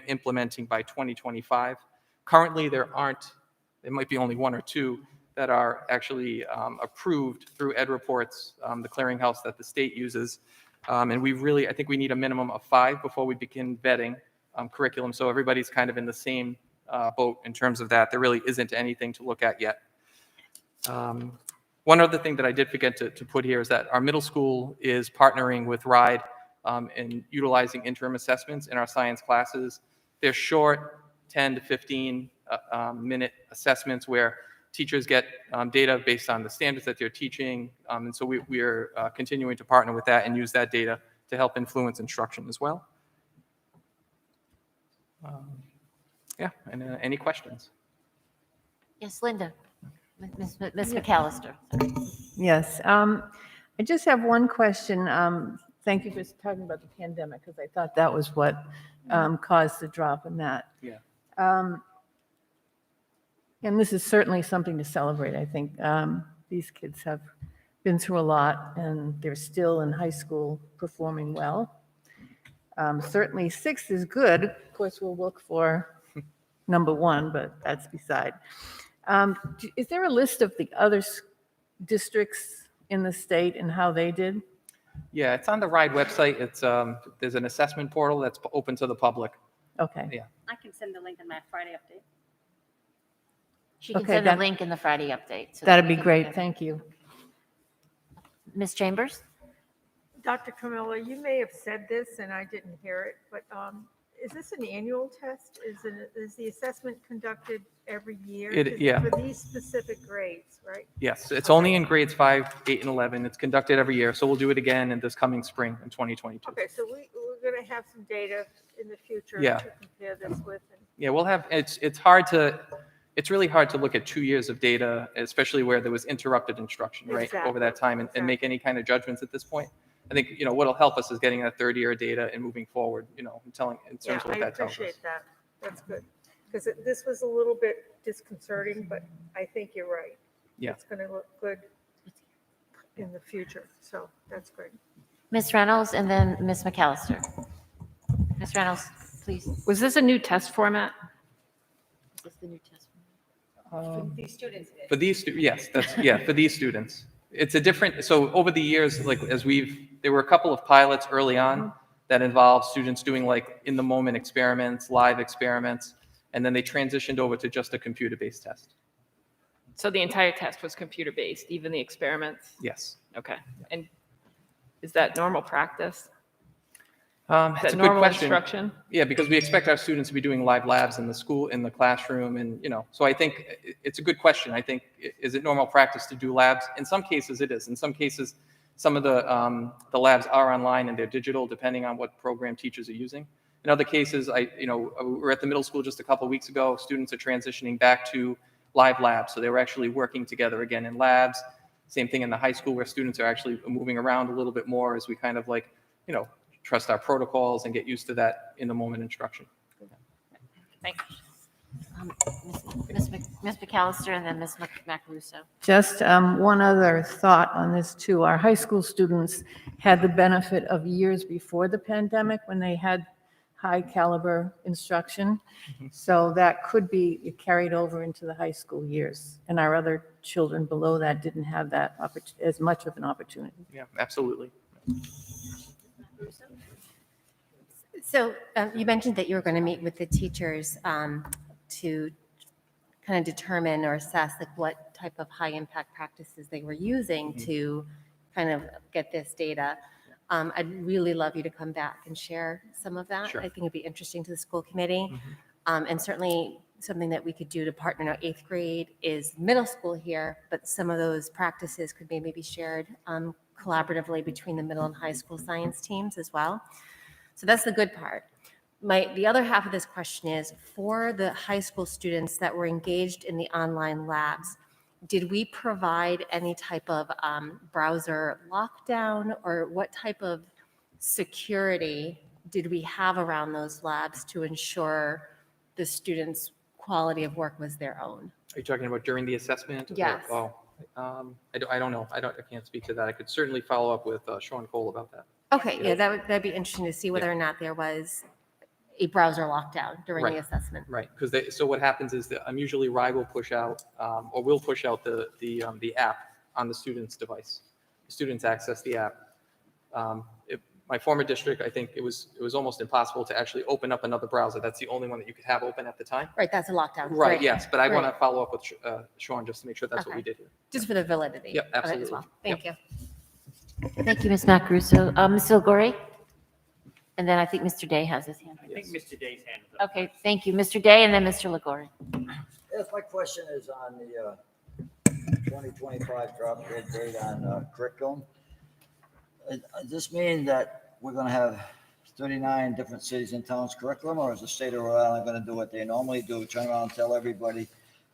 implementing by 2025. Currently, there might be only 1 or 2 that are actually approved through Ed Reports, the clearinghouse that the state uses. And I think we need a minimum of 5 before we begin vetting curriculum. So everybody's kind of in the same boat in terms of that. There really isn't anything to look at yet. One other thing that I did forget to put here is that our middle school is partnering with RIDE and utilizing interim assessments in our science classes. They're short 10 to 15 minute assessments where teachers get data based on the standards that they're teaching. And so we are continuing to partner with that and use that data to help influence instruction as well. Any questions? Yes, Linda. Ms. McAllister. Yes, I just have one question. Thank you for talking about the pandemic, because I thought that was what caused the drop in that. Yeah. And this is certainly something to celebrate. I think these kids have been through a lot, and they're still in high school performing well. Certainly 6 is good. Of course, we'll look for number 1, but that's beside. Is there a list of the other districts in the state and how they did? Yeah, it's on the RIDE website. It's there's an assessment portal that's open to the public. Okay. Yeah. I can send the link in my Friday update. She can Okay, send the link in the Friday update. So That'd that be we can look great. at it. Thank you. Ms. Chambers? Dr. Camilla, you may have said this and I didn't hear it, but is this an annual test? Is the assessment conducted every year? Yeah. For these specific grades, right? Yes, it's only in grades 5, 8, and 11. It's conducted every year, so we'll do it again in this coming spring in 2022. Okay, so we're going to have some data in the future Yeah. to compare this with. Yeah, we'll have. It's really hard to look at 2 years of data, especially where there was interrupted instruction, right, Exactly, over that time, and make any kind of judgments at this point. I think what'll help us is getting that third-year data and moving forward. And telling in terms of what that tells us. I appreciate that. That's good. Because this was a little bit disconcerting, but I think you're right. Yeah. It's going to look good in the future, so that's great. Ms. Reynolds and then Ms. McAllister. Ms. Reynolds, please. Was this a new test format? Is this the new test? These students. For these, yes, for these students. It's a different, so over the years, like there were a couple of pilots early on that involved students doing like in the moment experiments, live experiments, and then they transitioned over to just a computer-based test. So the entire test was computer-based, even the experiments? Yes. Okay. And is that normal practice? That's a good normal question. Instruction? Yeah, because we expect our students to be doing live labs in the school, in the classroom, and so I think it's a good question. I think, is it normal practice to do labs? In some cases it is. In some cases, Some of the labs are online and they're digital, depending on what program teachers are using. In other cases, we were at the middle school just a couple of weeks ago. Students are transitioning back to live labs, so they were actually working together again in labs. Same thing in the high school, where students are actually moving around a little bit more as we kind of trust our protocols and get used to that in the moment instruction. Thank you. Ms. McAllister and then Ms. Macruso. Just one other thought on this too. Our high school students had the benefit of years before the pandemic when they had high caliber instruction. So that could be carried over into the high school years. And our other children below that didn't have that as much of an opportunity. Yeah, absolutely. So you mentioned that you were going to meet with the teachers to kind of determine or assess what type of high impact practices they were using to kind of get this data. I'd really love you to come back and share some of that. Sure. I think it'd be interesting to the school committee. And certainly something that we could do to partner in our 8th grade is middle school here, but some of those practices could maybe be shared collaboratively between the middle and high school science teams as well. So that's the good part. The other half of this question is, for the high school students that were engaged in the online labs, did we provide any type of browser lockdown, or what type of security did we have around those labs to ensure the students' quality of work was their own? Are you talking about during the assessment? Yes. I don't know. I can't speak to that. I could certainly follow up with Sean Cole about that. Okay, yeah, that'd be interesting to see whether or not there was a browser lockdown during the assessment. Right, because so what happens is that usually RIE will push out, or will push out the app on the student's device. The students access the app. My former district, I think it was almost impossible to actually open up another browser. That's the only one that you could have open at the time. Right, that's a lockdown. Right, yes, but I want to Right. follow up with Sean just to make sure that's what we Okay. did here. Just for the validity Yep, of it as absolutely. well. Thank you. Thank you, Ms. Macruso. Ms. Silgori? And then I think Mr. Day has his hand. I think Mr. Day's hand is up. Okay, thank you. Mr. Day and then Mr. Ligori. Yes, my question is on the 2025 drop dead date on curriculum. Does this mean that we're going to have 39 different cities and towns curriculum, or is the state of Rhode Island going to do what they normally do, turn around and tell everybody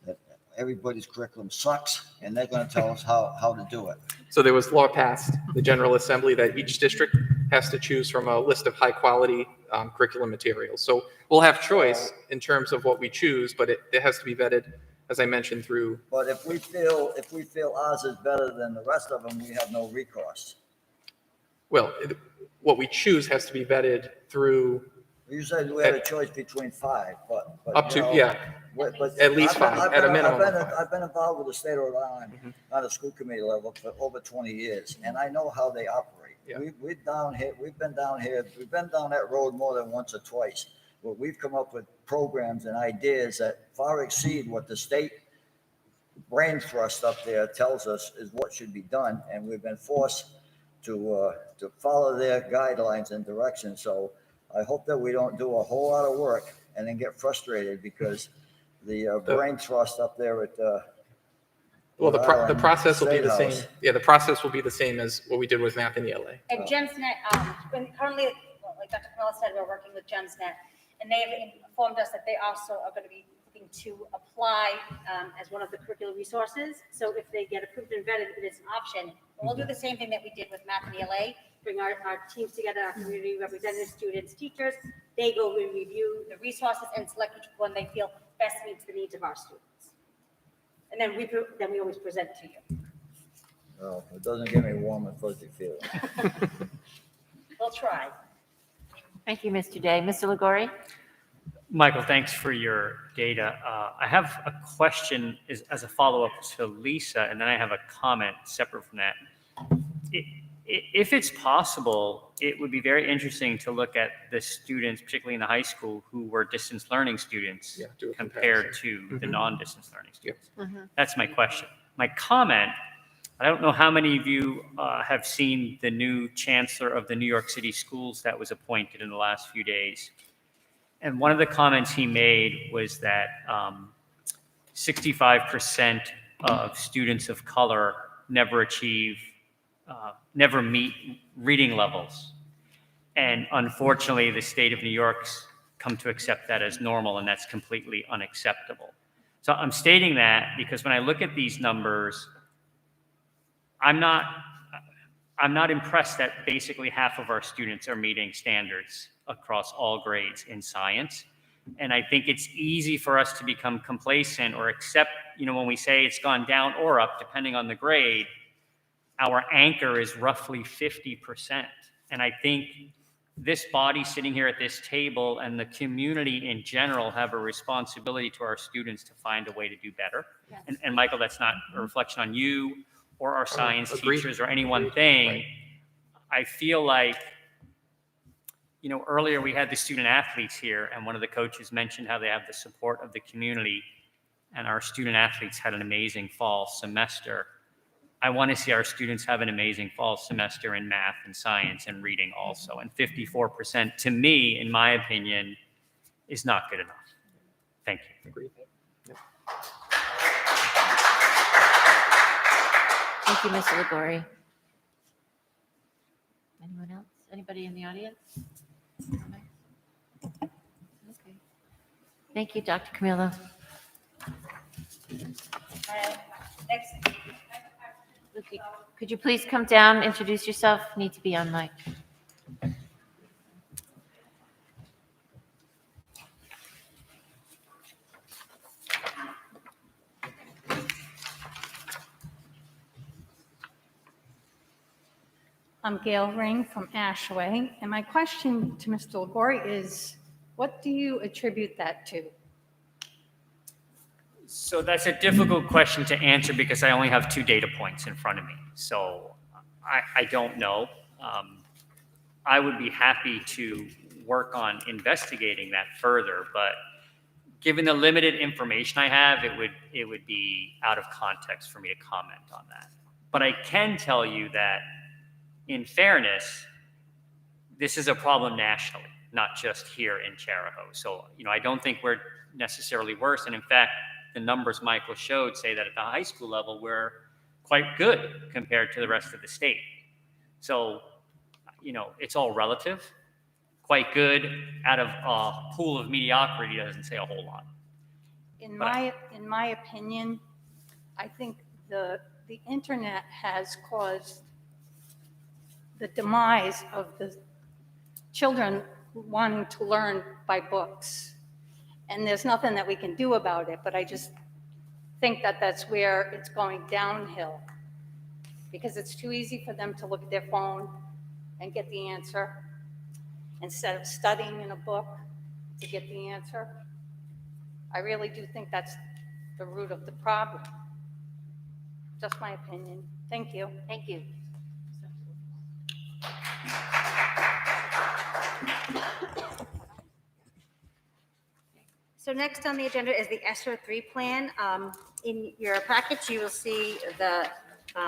that everybody's curriculum sucks, and they're going to tell us how to do it? So there was law passed, the General Assembly, that each district has to choose from a list of high-quality curriculum materials. So we'll have choice in terms of what we choose, but it has to be vetted, as I mentioned, through. But if we feel ours is better than the rest of them, we have no recourse. Well, what we choose has to be vetted through. You said we had a choice between 5, but Up to, you know, yeah, but at least I've been- 5, at a minimum of 5. I've been involved with the state of Rhode Island on a school committee level for over 20 years, and I know how they operate. Yeah. We've been down that road more than once or twice, where we've come up with programs and ideas that far exceed what the state brain thrust up there tells us is what should be done, and we've been forced to follow their guidelines and directions. So I hope that we don't do a whole lot of work and then get frustrated because the brain thrust up there at Well, the process will be State the same. House. Yeah, the process will be the same as what we did with math in ELA. And GEMSNet, currently, like Dr. Camilla said, we're working with GEMSNet, and they have informed us that they also are going to be looking to apply as one of the curricular resources. So if they get approved and vetted, it is an option. We'll do the same thing that we did with math and ELA, bring our teams together, our community representatives, students, teachers. They go and review the resources and select which one they feel best meets the needs of our students. And then we always present to you. Well, it doesn't give me warm and fuzzy feeling. We'll try. Thank you, Mr. Day. Mr. Ligori? Michael, thanks for your data. I have a question as a follow-up to Lisa, and then I have a comment separate from that. If it's possible, it would be very interesting to look at the students, particularly in the high school, who were distance learning students compared to the non-distance learning students. That's my question. My comment, I don't know how many of you have seen the new chancellor of the New York City schools that was appointed in the last few days. And one of the comments he made was that 65% of students of color never achieve never meet reading levels. And unfortunately, the state of New York's come to accept that as normal, and that's completely unacceptable. So I'm stating that because when I look at these numbers, I'm not impressed that basically half of our students are meeting standards across all grades in science. And I think it's easy for us to become complacent or accept, when we say it's gone down or up, depending on the grade, our anchor is roughly 50%. And I think this body sitting here at this table and the community in general have a responsibility to our students to find a way to do better. Yes. And Michael, that's not a reflection on you or our science Agreed. teachers or any one thing. Right. I feel like, earlier we had the student athletes here, and one of the coaches mentioned how they have the support of the community, and our student athletes had an amazing fall semester. I want to see our students have an amazing fall semester in math and science and reading also. And 54%, to me, in my opinion, is not good enough. Thank you. Agreed. Thank you, Mr. Liguori. Anyone else? Anybody in the audience? Okay. Thank you, Dr. Camillo. Next. Okay, could you please come down, introduce yourself? Need to be on mic. I'm Gail Ring from Ashway, and my question to Mr. Liguori is, what do you attribute that to? So that's a difficult question to answer because I only have 2 data points in front of me. So I don't know. I would be happy to work on investigating that further, but given the limited information I have, it would be out of context for me to comment on that. But I can tell you that, in fairness, this is a problem nationally, not just here in Chariho. So, I don't think we're necessarily worse. And in fact, the numbers Michael showed say that at the high school level, we're quite good compared to the rest of the state. So, it's all relative. Quite good out of a pool of mediocrity doesn't say a whole lot. In my opinion, I think the internet has caused the demise of the children wanting to learn by books. And there's nothing that we can do about it, but I just think that that's where it's going downhill, because it's too easy for them to look at their phone and get the answer instead of studying in a book to get the answer. I really do think that's the root of the problem. Just my opinion. Thank you. Thank you. So next on the agenda is the Sr3 Plan. In your package, you will see the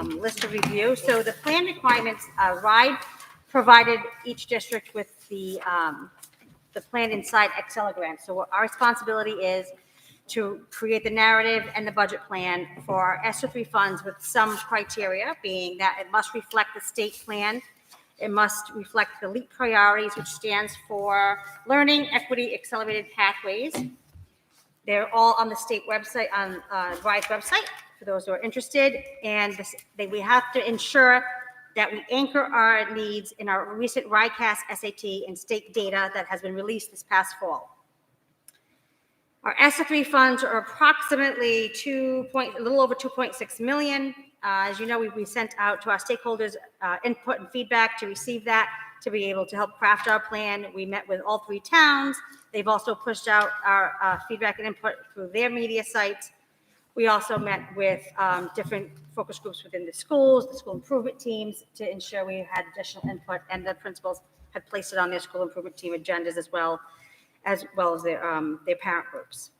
list of review. So the plan requirements, RIDE provided each district with the plan inside Excelogram. So what our responsibility is to create the narrative and the budget plan for our Sr3 funds with some criteria, being that it must reflect the state plan. It must reflect the LEAP priorities, which stands for Learning, Equity, Accelerated Pathways. They're all on the state website, on RISE website, for those who are interested. And we have to ensure that we anchor our needs in our recent RICAS SAT and state data that has been released this past fall. Our Sr3 funds are approximately a little over 2.6 million. As you know, we sent out to our stakeholders input and feedback to receive that, to be able to help craft our plan. We met with all 3 towns. They've also pushed out our feedback and input through their media sites. We also met with different focus groups within the schools, the school improvement teams, to ensure we had additional input, and the principals had placed it on their school improvement team agendas as well as their parent groups.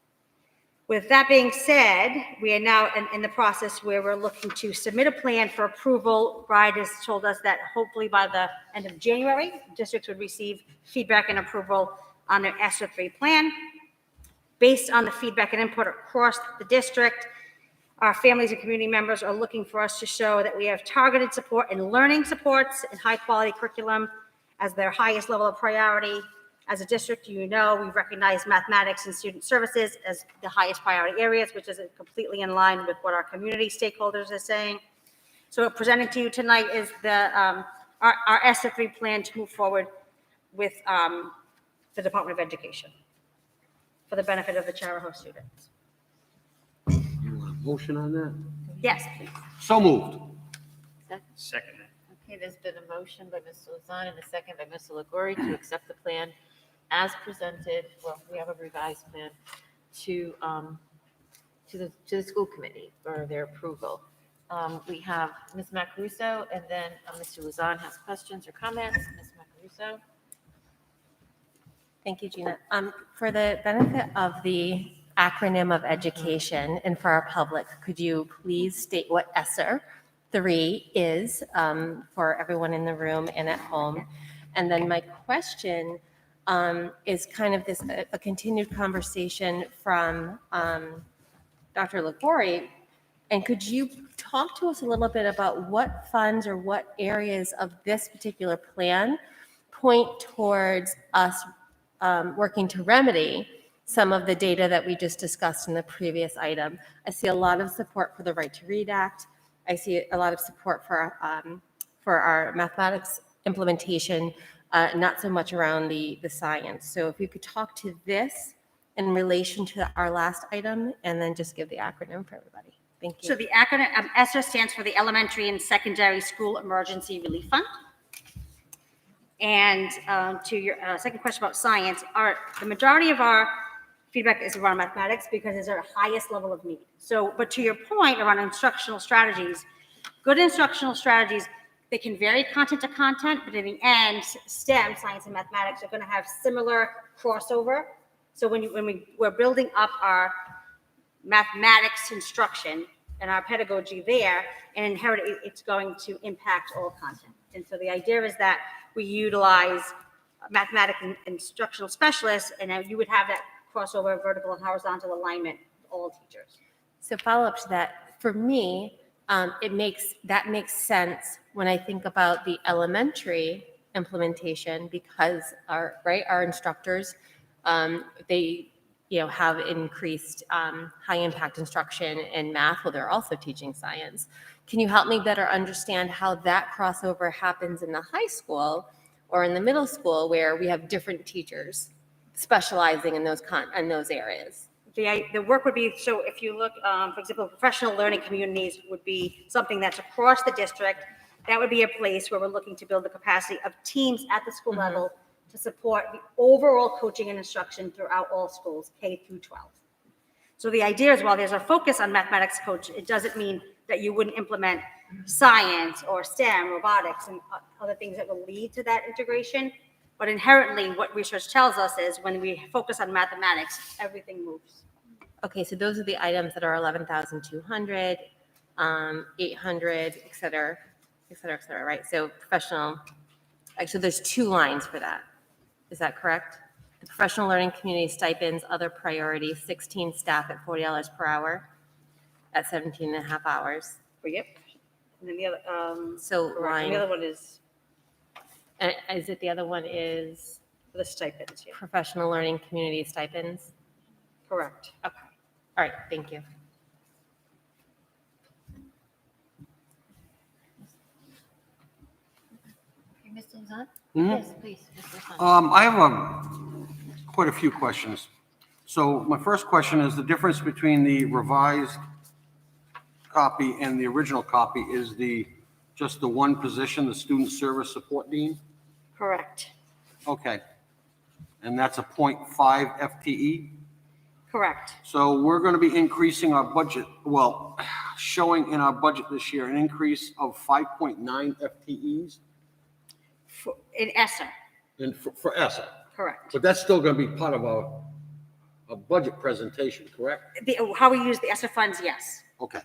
With that being said, we are now in the process where we're looking to submit a plan for approval. RIDE has told us that hopefully by the end of January, districts would receive feedback and approval on their Sr3 plan. Based on the feedback and input across the district, our families and community members are looking for us to show that we have targeted support and learning supports and high-quality curriculum as their highest level of priority. As a district, you know, we recognize mathematics and student services as the highest priority areas, which is completely in line with what our community stakeholders are saying. So presenting to you tonight is our Sr3 plan to move forward with the Department of Education for the benefit of the Charahoe students. You want a motion on that? Yes, please. So moved. Second. Okay, there's been a motion by Mr. Lozano and a second by Mr. Legori to accept the plan as presented. Well, we have a revised plan to the school committee for their approval. We have Ms. Macaruso, and then Mr. Lozano has questions or comments. Ms. Macaruso? Thank you, Gina. For the benefit of the acronym of education and for our public, could you please state what Sr3 is for everyone in the room and at home? And then my question is kind of a continued conversation from Dr. Legori. And could you talk to us a little bit about what funds or what areas of this particular plan point towards us working to remedy some of the data that we just discussed in the previous item? I see a lot of support for the Right to Read Act. I see a lot of support for our mathematics implementation, not so much around the science. So if you could talk to this in relation to our last item, and then just give the acronym for everybody. Thank you. So the acronym ESSER stands for the Elementary and Secondary School Emergency Relief Fund. And to your second question about science, the majority of our feedback is around mathematics because it's our highest level of need. So, but to your point around instructional strategies, good instructional strategies, they can vary content to content, but in the end, STEM, science and mathematics, are going to have similar crossover. So when we're building up our mathematics instruction and our pedagogy there, and inherently it's going to impact all content. And so the idea is that we utilize mathematics instructional specialists, and then you would have that crossover, vertical and horizontal alignment with all teachers. So follow up to that, for me, that makes sense when I think about the elementary implementation, because our instructors, they have increased high impact instruction in math while they're also teaching science. Can you help me better understand how that crossover happens in the high school or in the middle school where we have different teachers specializing in those areas? The work would be, so if you look, for example, professional learning communities would be something that's across the district. That would be a place where we're looking to build the capacity of teams at the school level to support the overall coaching and instruction throughout all schools, K through 12. So the idea is, while there's a focus on mathematics coach, it doesn't mean that you wouldn't implement science or STEM, robotics, and other things that will lead to that integration. But inherently, what research tells us is when we focus on mathematics, everything moves. Okay, so those are the items that are 11,200, 800, et cetera, right? So professional, actually, there's two lines for that. Is that correct? The professional learning community stipends, other priorities, 16 staff at $40 per hour at 17 and a half hours. Yep. And then the other, So correct. And the other one is is it the other one is the stipends? Yeah. professional learning community stipends? Correct. Okay. All right. Thank you. Mr. Lozano? Mhm. Yes, please, Mr. Lozano. I have quite a few questions. So my first question is the difference between the revised copy and the original copy is just the one position, the student service support dean? Correct. Okay. And that's a 0.5 FTE? Correct. So we're going to be increasing our budget, well, showing in our budget this year an increase of 5.9 FTEs? In ESSER. For ESSER. Correct. But that's still going to be part of a budget presentation, correct? How we use the ESSER funds, yes. Okay.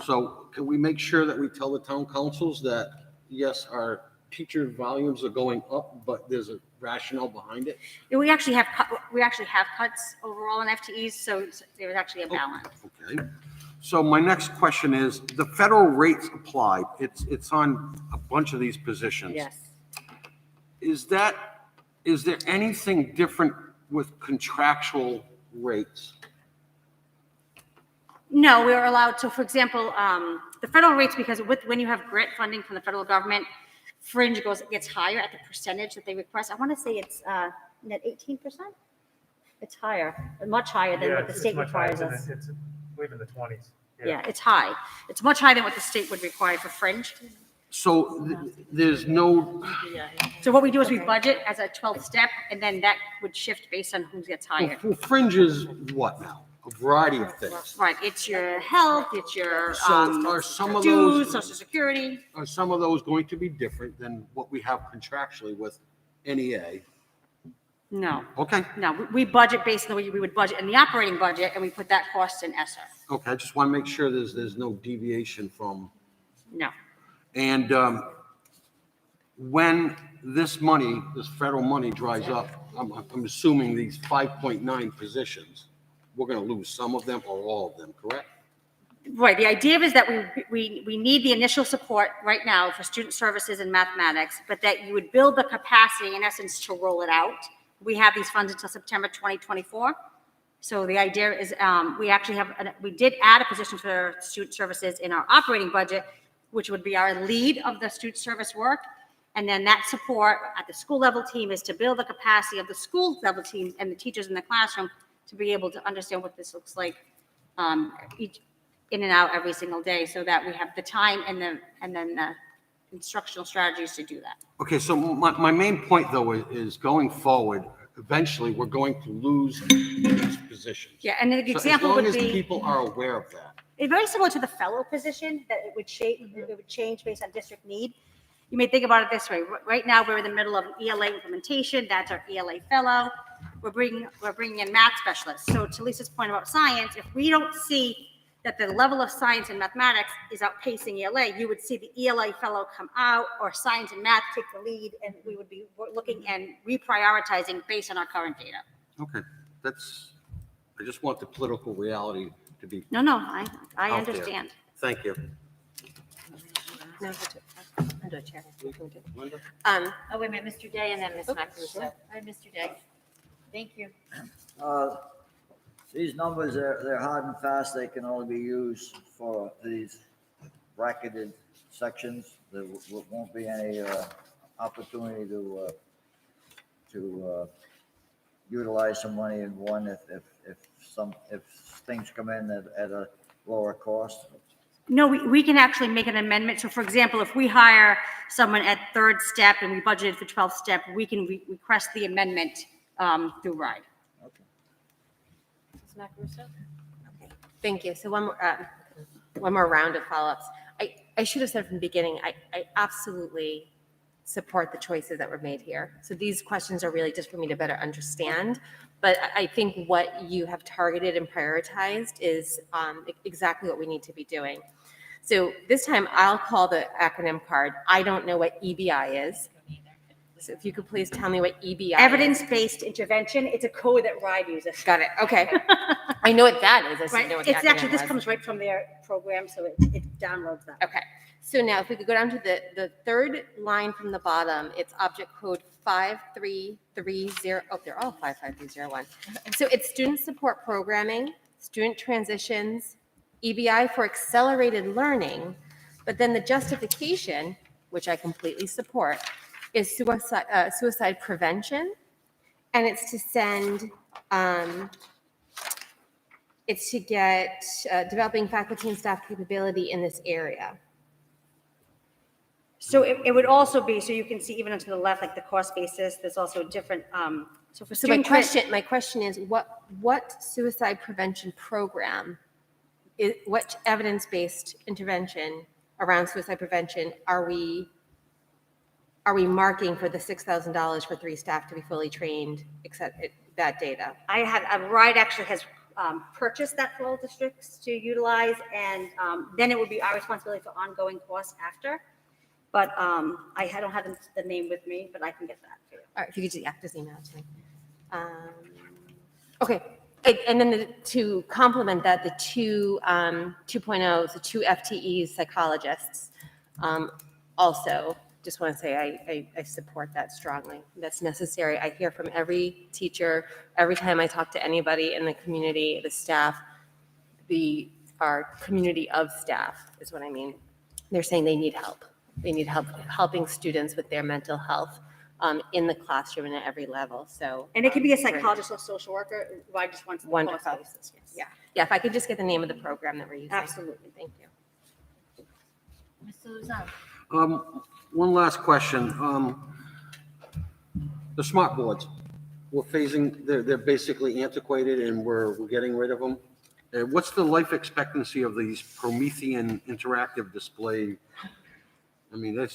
So can we make sure that we tell the town councils that, yes, our teacher volumes are going up, but there's a rationale behind it? We actually have cuts overall in FTEs, so there's actually a balance. Okay. So my next question is, the federal rates applied, it's on a bunch of these positions. Yes. Is there anything different with contractual rates? No, we are allowed, so for example, the federal rates, because when you have grant funding from the federal government, fringe gets higher at the percentage that they request. I want to say it's net 18%. It's higher, much higher than what the state requires us. It's, I believe in the 20s. Yeah, it's high. It's much higher than what the state would require for fringe. So there's no, So what we do is we budget as a 12th step, and then that would shift based on who gets hired. well, fringe is what now? A variety of things. Right, it's your health, it's your So are some of dues, those, social security. are some of those going to be different than what we have contractually with NEA? No. Okay, No, we budget based on the way we would budget in the operating budget, and we put that cost in ESSER. okay, I just want to make sure there's no deviation from. No. And when this money, this federal money dries up, I'm assuming these 5.9 positions, we're going to lose some of them or all of them, correct? Right, the idea is that we need the initial support right now for student services and mathematics, but that you would build the capacity, in essence, to roll it out. We have these funds until September 2024. So the idea is we did add a position for student services in our operating budget, which would be our lead of the student service work. And then that support at the school level team is to build the capacity of the school level team and the teachers in the classroom to be able to understand what this looks like each in and out every single day, so that we have the time and then the instructional strategies to do that. Okay, so my main point though is going forward, eventually we're going to lose these positions. Yeah, and the example would As long as be people are aware of that. it's very similar to the fellow position, that it would change based on district need. You may think about it this way. Right now, we're in the middle of an ELA implementation. That's our ELA fellow. We're bringing in math specialists. So to Lisa's point about science, if we don't see that the level of science and mathematics is outpacing ELA, you would see the ELA fellow come out, or science and math take the lead, and we would be looking and reprioritizing based on our current data. Okay, I just want the political reality to be. No, I out there. understand. Thank you. No, under chair. Oh, wait a minute, Mr. Day and then Ms. Macaluso. All right, Mr. Day. Thank you. These numbers, they're hard and fast. They can only be used for these bracketed sections. There won't be any opportunity to utilize some money in one if things come in at a lower cost. No, we can actually make an amendment. So for example, if we hire someone at 3rd step and we budgeted for 12th step, we can request the amendment through RIDE. Ms. Macaluso? Okay, thank you. So one more round of follow-ups. I should have said from the beginning, I absolutely support the choices that were made here. So these questions are really just for me to better understand. But I think what you have targeted and prioritized is exactly what we need to be doing. So this time I'll call the acronym card. I don't know what EBI is. So if you could please tell me what EBI is. Evidence-based intervention. It's a code that RIDE uses. Got it. Okay. I know what that is. I just Right. didn't know what the It's actually, acronym this was. comes right from their program, so it downloads that. Okay, so now if we could go down to the third line from the bottom, it's object code 5330. Oh, they're all 55301. So it's student support programming, student transitions, EBI for accelerated learning, but then the justification, which I completely support, is suicide prevention, and it's to send, it's to get developing faculty and staff capability in this area. So it would also be, so you can see even to the left, like the cost basis, there's also different, so for So my student. question is, what suicide prevention program, what evidence-based intervention around suicide prevention are we marking for the $6,000 for 3 staff to be fully trained, except that data? RIDE actually has purchased that for all districts to utilize, and then it would be our responsibility for ongoing costs after. But I don't have the name with me, but I can get that for you. All right, if you could just email it to me. Okay, And then to complement that, the two 2.0s, the two FTEs psychologists, also just want to say I support that strongly. That's necessary. I hear from every teacher, every time I talk to anybody in the community, the staff, our community of staff is what I mean. They're saying they need help. They need help helping students with their mental health in the classroom and at every level. So, And it could be a psychologist or social worker who I just want to Wonderful. basis. Yes. Yeah. Yeah, if I could just get the name of the program that we're using. Absolutely. Thank you. Mr. Luzon. One last question. The smart boards, we're phasing, they're basically antiquated and we're getting rid of them. What's the life expectancy of these Promethean interactive display? I mean, I'm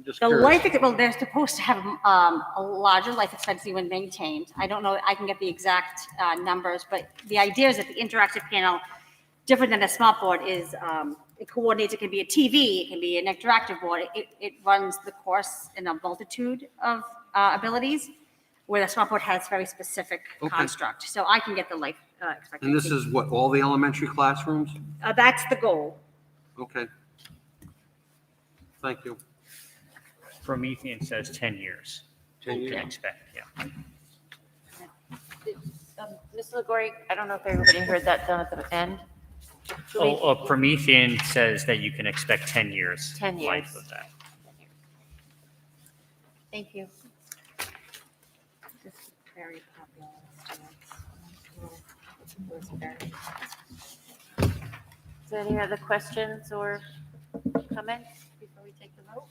just The curious. well, they're supposed to have a larger life expectancy when maintained. I don't know, I can get the exact numbers, but the idea is that the interactive panel, different than a smart board, is it coordinates. It can be a TV, it can be an interactive board. It runs the course in a multitude of abilities, where the smart board has very specific construct. So I can get the life expectancy. And this is what, all the elementary classrooms? That's the goal. Okay. Thank you. Promethean says 10 years. 10 You years. can expect, yeah. Ms. LaGori, I don't know if everybody heard that done at the end. Promethean says that you can expect 10 years. 10 years. Life of that. Thank you. Very popular students. Is there any other questions or comments before we take the vote?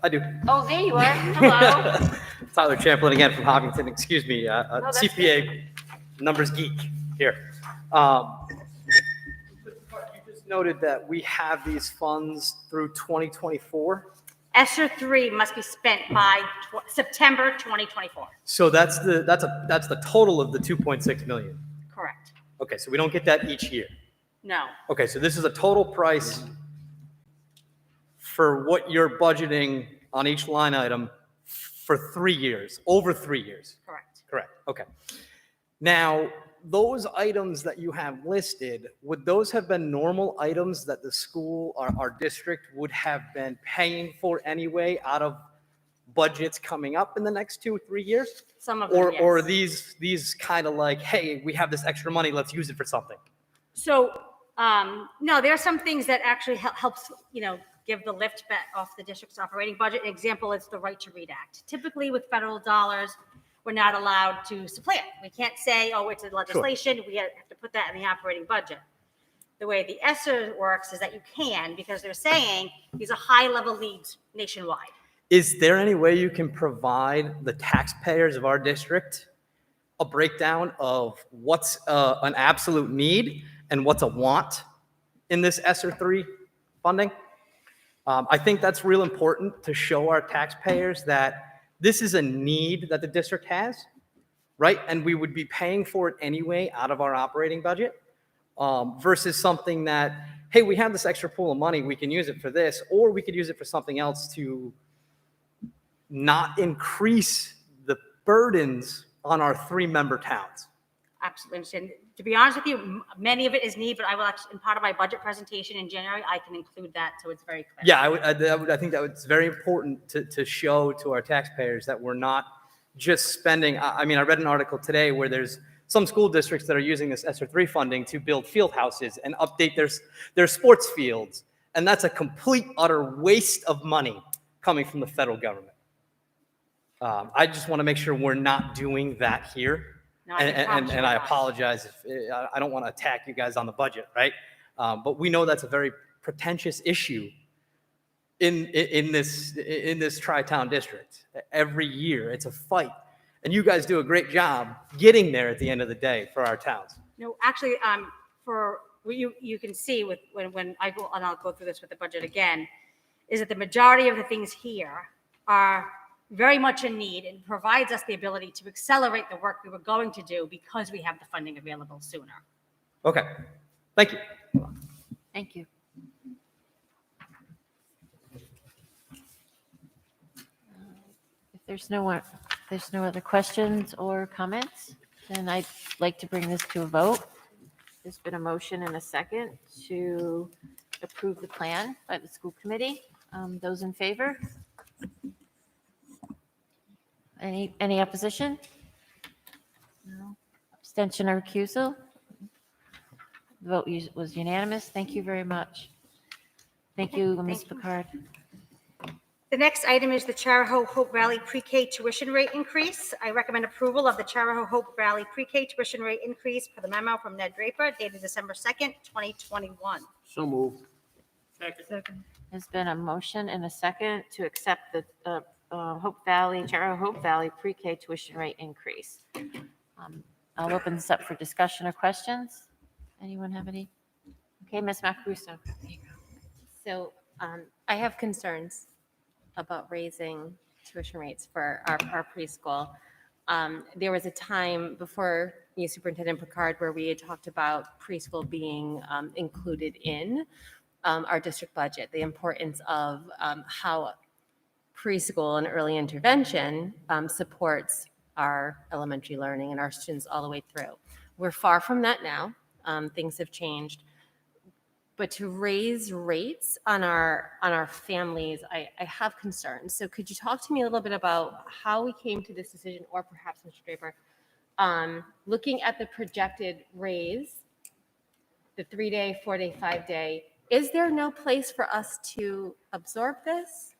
I do. Oh, there you are. Hello. Tyler Champlin again from Hopkinton. Excuse me, that's CPA numbers geek here. You just noted that we have these funds through 2024. ESSER 3 must be spent by September 2024. So that's the total of the 2.6 million. Correct. Okay, so we don't get that each year. No. Okay, so this is a total price for what you're budgeting on each line item for 3 years, over 3 years. Correct. Correct, okay. Now, those items that you have listed, would those have been normal items that the school or our district would have been paying for anyway out of budgets coming up in the next 2 or 3 years? Some of them, Or, yes. or are these kind of like, hey, we have this extra money, let's use it for something? So, no, there are some things that actually helps, give the lift back off the district's operating budget. An example is the Right to Read Act. Typically with federal dollars, we're not allowed to supplant. We can't say, oh, it's a legislation. We have to put that in the operating budget. The way the ESSER works is that you can, because they're saying these are high-level needs nationwide. Is there any way you can provide the taxpayers of our district a breakdown of what's an absolute need and what's a want in this ESSER 3 funding? I think that's real important to show our taxpayers that this is a need that the district has, right? And we would be paying for it anyway out of our operating budget versus something that, hey, we have this extra pool of money, we can use it for this, or we could use it for something else to not increase the burdens on our 3-member towns. Absolutely. And to be honest with you, many of it is need, but I will actually, in part of my budget presentation in January, I can include that so it's very clear. Yeah, I think that it's very important to show to our taxpayers that we're not just spending. I mean, I read an article today where there's some school districts that are using this ESSER 3 funding to build field houses and update their sports fields. And that's a complete, utter waste of money coming from the federal government. I just want to make sure we're not doing that here. No, I can promise you And I we're not. apologize if I don't want to attack you guys on the budget, right? But we know that's a very pretentious issue in this tri-town district. Every year, it's a fight, and you guys do a great job getting there at the end of the day for our towns. No, actually, for what you can see with when I go, and I'll go through this with the budget again, is that the majority of the things here are very much in need and provides us the ability to accelerate the work we were going to do because we have the funding available sooner. Okay, thank you. Thank you. If there's no other questions or comments, Then I'd like to bring this to a vote. There's been a motion and a second to approve the plan by the school committee. Those in favor? Any opposition? No. Abstention or recusal? The vote was unanimous. Thank you very much. Thank you, Ms. Picard. The next item is the Charahoe Hope Valley Pre-K tuition rate increase. I recommend approval of the Charahoe Hope Valley Pre-K tuition rate increase per the memo from Ned Draper dated December 2nd, 2021. So moved. There's been a motion and a second to accept the Charahoe Hope Valley Pre-K tuition rate increase. I'll open this up for discussion or questions. Anyone have any? Okay, Ms. Macaruso. So I have concerns about raising tuition rates for our preschool. There was a time before Superintendent Picard where we had talked about preschool being included in our district budget, the importance of how preschool and early intervention supports our elementary learning and our students all the way through. We're far from that now. Things have changed. But to raise rates on our families, I have concerns. So could you talk to me a little bit about how we came to this decision, or perhaps Mr. Draper, looking at the projected raise, the 3-day, 4-day, 5-day, is there no place for us to absorb this?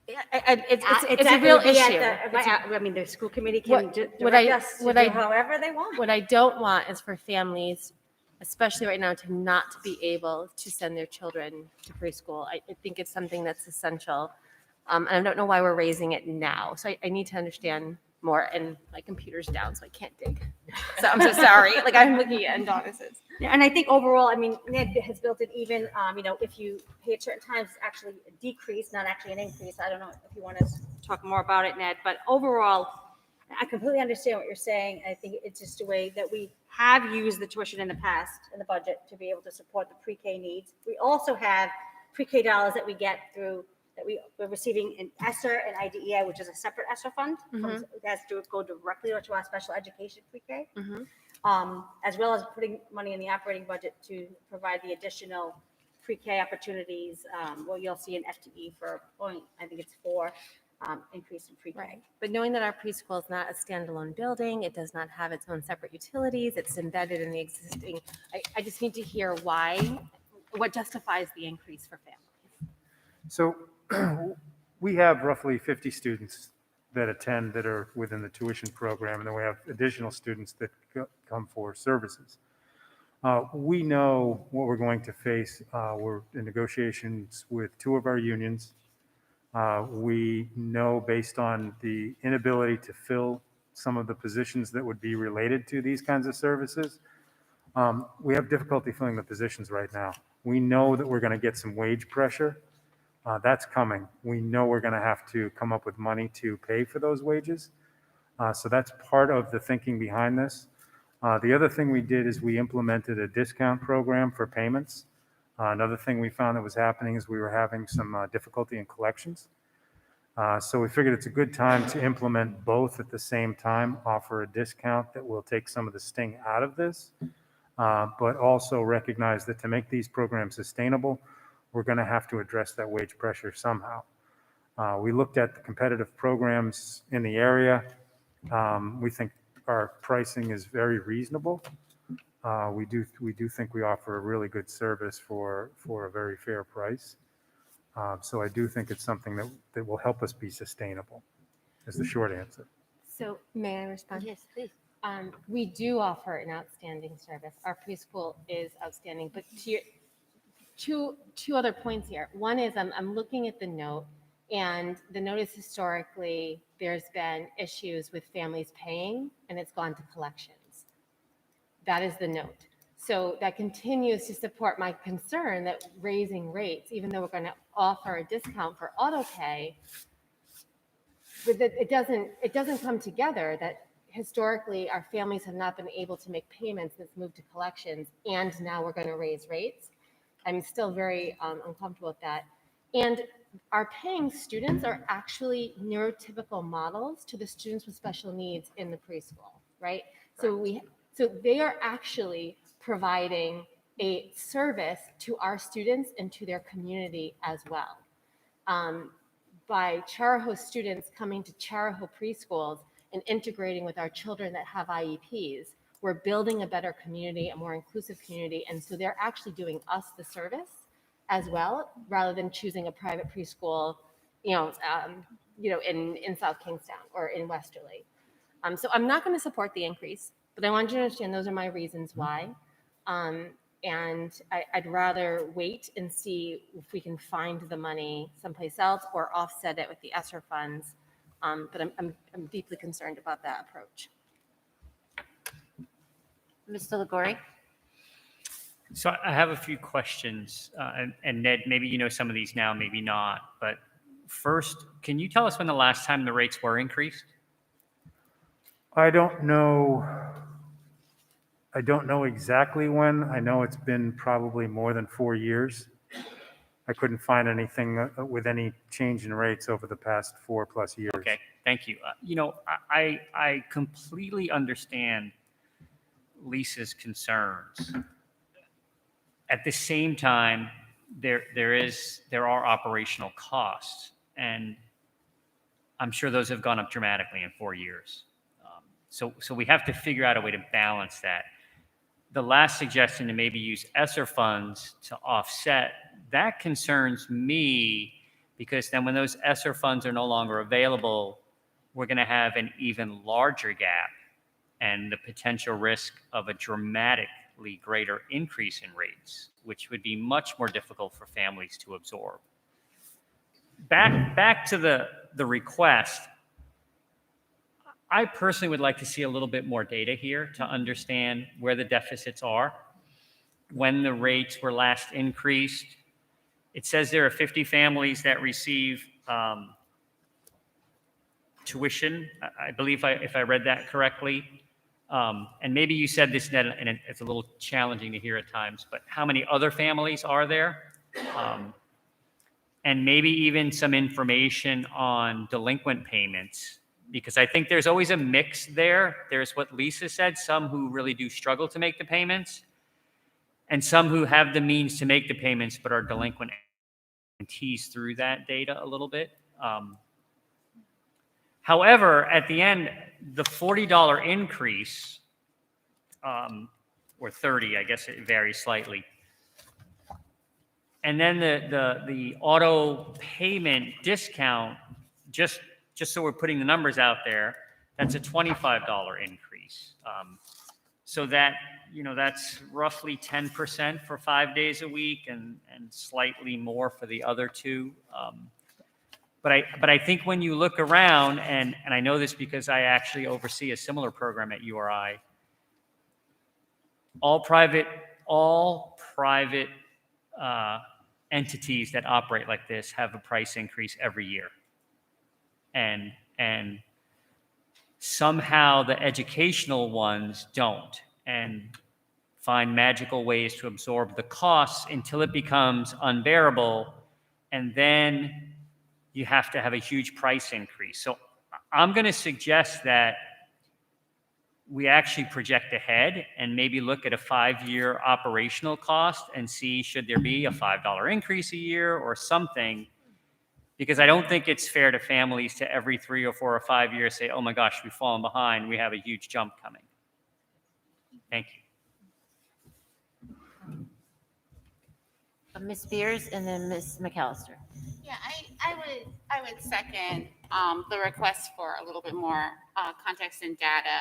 It's a real issue. I mean, the school committee can direct us to do however they want. What I don't want is for families, especially right now, to not be able to send their children to preschool. I think it's something that's essential. And I don't know why we're raising it now. So I need to understand more, and my computer's down, so I can't dig. So I'm so sorry. Like, I'm looking at Adonis's. And I think overall, I mean, Ned has built it even, if you pay at certain times, it's actually a decrease, not actually an increase. I don't know if you want to talk more about it, Ned, but overall, I completely understand what you're saying. I think it's just a way that we have used the tuition in the past in the budget to be able to support the pre-K needs. We also have pre-K dollars that we get through that we're receiving in ESSER and IDEI, which is a separate ESSER fund. Mhm. It has to go directly to our special education pre-K, Mhm. as well as putting money in the operating budget to provide the additional pre-K opportunities. Well, you'll see an FTE for point, I think it's 4, increase in pre-K. Right. But knowing that our preschool is not a standalone building, it does not have its own separate utilities, it's embedded in the existing, I just need to hear what justifies the increase for families. So we have roughly 50 students that attend that are within the tuition program, and then we have additional students that come for services. We know what we're going to face. We're in negotiations with 2 of our unions. We know, based on the inability to fill some of the positions that would be related to these kinds of services, we have difficulty filling the positions right now. We know that we're going to get some wage pressure. That's coming. We know we're going to have to come up with money to pay for those wages. So that's part of the thinking behind this. The other thing we did is we implemented a discount program for payments. Another thing we found that was happening is we were having some difficulty in collections. So we figured it's a good time to implement both at the same time, offer a discount that will take some of the sting out of this, but also recognize that to make these programs sustainable, we're going to have to address that wage pressure somehow. We looked at the competitive programs in the area. We think our pricing is very reasonable. We do think we offer a really good service for a very fair price. So I do think it's something that will help us be sustainable, is the short answer. So may I respond? Yes, please. We do offer an outstanding service. Our preschool is outstanding, but to your two other points here. One is I'm looking at the note, and the note is historically there's been issues with families paying, and it's gone to collections. That is the note. So that continues to support my concern that raising rates, even though we're going to offer a discount for auto pay, but that it doesn't come together that historically our families have not been able to make payments that's moved to collections, and now we're going to raise rates. I'm still very uncomfortable with that. And our paying students are actually neurotypical models to the students with special needs in the preschool. right? So they are actually providing a service to our students and to their community as well. By Charahoe students coming to Charahoe preschools and integrating with our children that have IEPs, we're building a better community, a more inclusive community. And so they're actually doing us the service as well, rather than choosing a private preschool, in South Kingstown or in Westerly. So I'm not going to support the increase, but I want you to understand those are my reasons why. And I'd rather wait and see if we can find the money someplace else or offset it with the ESSER funds. But I'm deeply concerned about that approach. Mr. Liguori? So I have a few questions, and Ned, maybe you know some of these now, maybe not. But first, can you tell us when the last time the rates were increased? I don't know exactly when. I know it's been probably more than 4 years. I couldn't find anything with any change in rates over the past 4+ years. Okay, thank you. I completely understand Lisa's concerns. At the same time, there are operational costs, and I'm sure those have gone up dramatically in 4 years. So we have to figure out a way to balance that. The last suggestion to maybe use ESSER funds to offset, that concerns me, because then when those ESSER funds are no longer available, we're going to have an even larger gap and the potential risk of a dramatically greater increase in rates, which would be much more difficult for families to absorb. Back to the request, I personally would like to see a little bit more data here to understand where the deficits are, when the rates were last increased. It says there are 50 families that receive tuition, I believe, if I read that correctly. And maybe you said this, Ned, and it's a little challenging to hear at times, but how many other families are there? And maybe even some information on delinquent payments, because I think there's always a mix there. There's what Lisa said, some who really do struggle to make the payments, and some who have the means to make the payments but are delinquent, and tease through that data a little bit. However, at the end, the $40 increase, or 30, I guess it varies slightly, and then the auto payment discount, just so we're putting the numbers out there, that's a $25 increase. So that, that's roughly 10% for 5 days a week and slightly more for the other two. But I think when you look around, and I know this because I actually oversee a similar program at URI, all private entities that operate like this have a price increase every year. And somehow the educational ones don't, and find magical ways to absorb the costs until it becomes unbearable, and then you have to have a huge price increase. So I'm going to suggest that we actually project ahead and maybe look at a 5-year operational cost and see, should there be a $5 increase a year or something? Because I don't think it's fair to families to every 3 or 4 or 5 years say, oh my gosh, we've fallen behind, we have a huge jump coming. Thank you. Ms. Spears and then Ms. McAllister. Yeah, I would second the request for a little bit more context and data.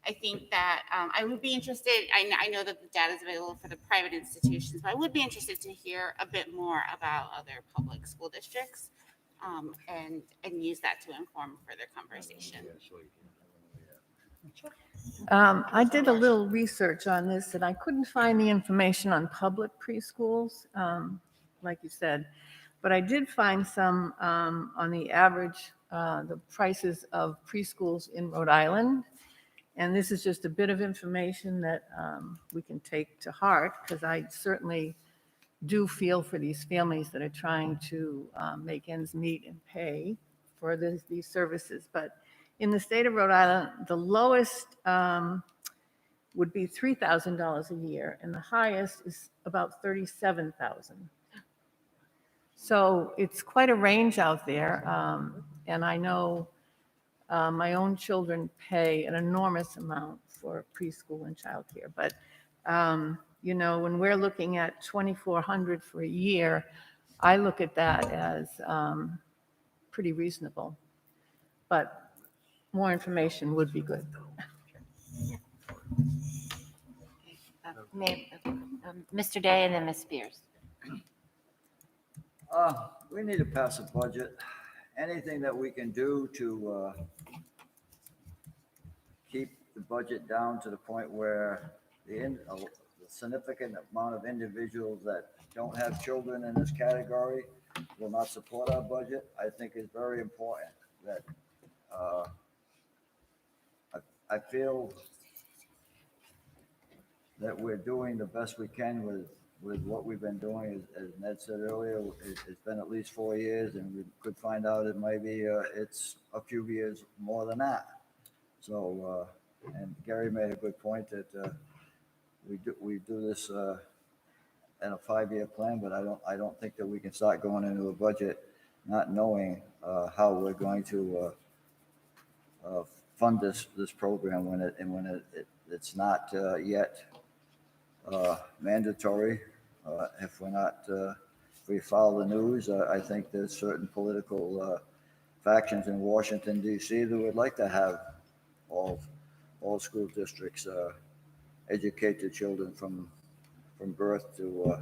I think that I would be interested, I know that the data is available for the private institutions, but I would be interested to hear a bit more about other public school districts and use that to inform further conversation. I did a little research on this and I couldn't find the information on public preschools, like you said, but I did find some on the average, the prices of preschools in Rhode Island. And this is just a bit of information that we can take to heart, because I certainly do feel for these families that are trying to make ends meet and pay for these services. But In the state of Rhode Island, the lowest would be $3,000 a year, and the highest is about $37,000. So it's quite a range out there, and I know my own children pay an enormous amount for preschool and childcare, but you know, when we're looking at $2,400 for a year, I look at that as pretty reasonable. But more information would be good. Mr. Day and then Ms. Spears. We need to pass a budget. Anything that we can do to keep the budget down to the point where the significant amount of individuals that don't have children in this category will not support our budget, I think is very important. That I feel that we're doing the best we can with what we've been doing. As Ned said earlier, it's been at least 4 years, and we could find out it maybe it's a few years more than that. So, and Gary made a good point that we do this in a 5-year plan, but I don't think that we can start going into a budget not knowing how we're going to fund this program when it's not yet mandatory. If we follow the news, I think there's certain political factions in Washington, D.C. that would like to have all school districts educate their children from birth to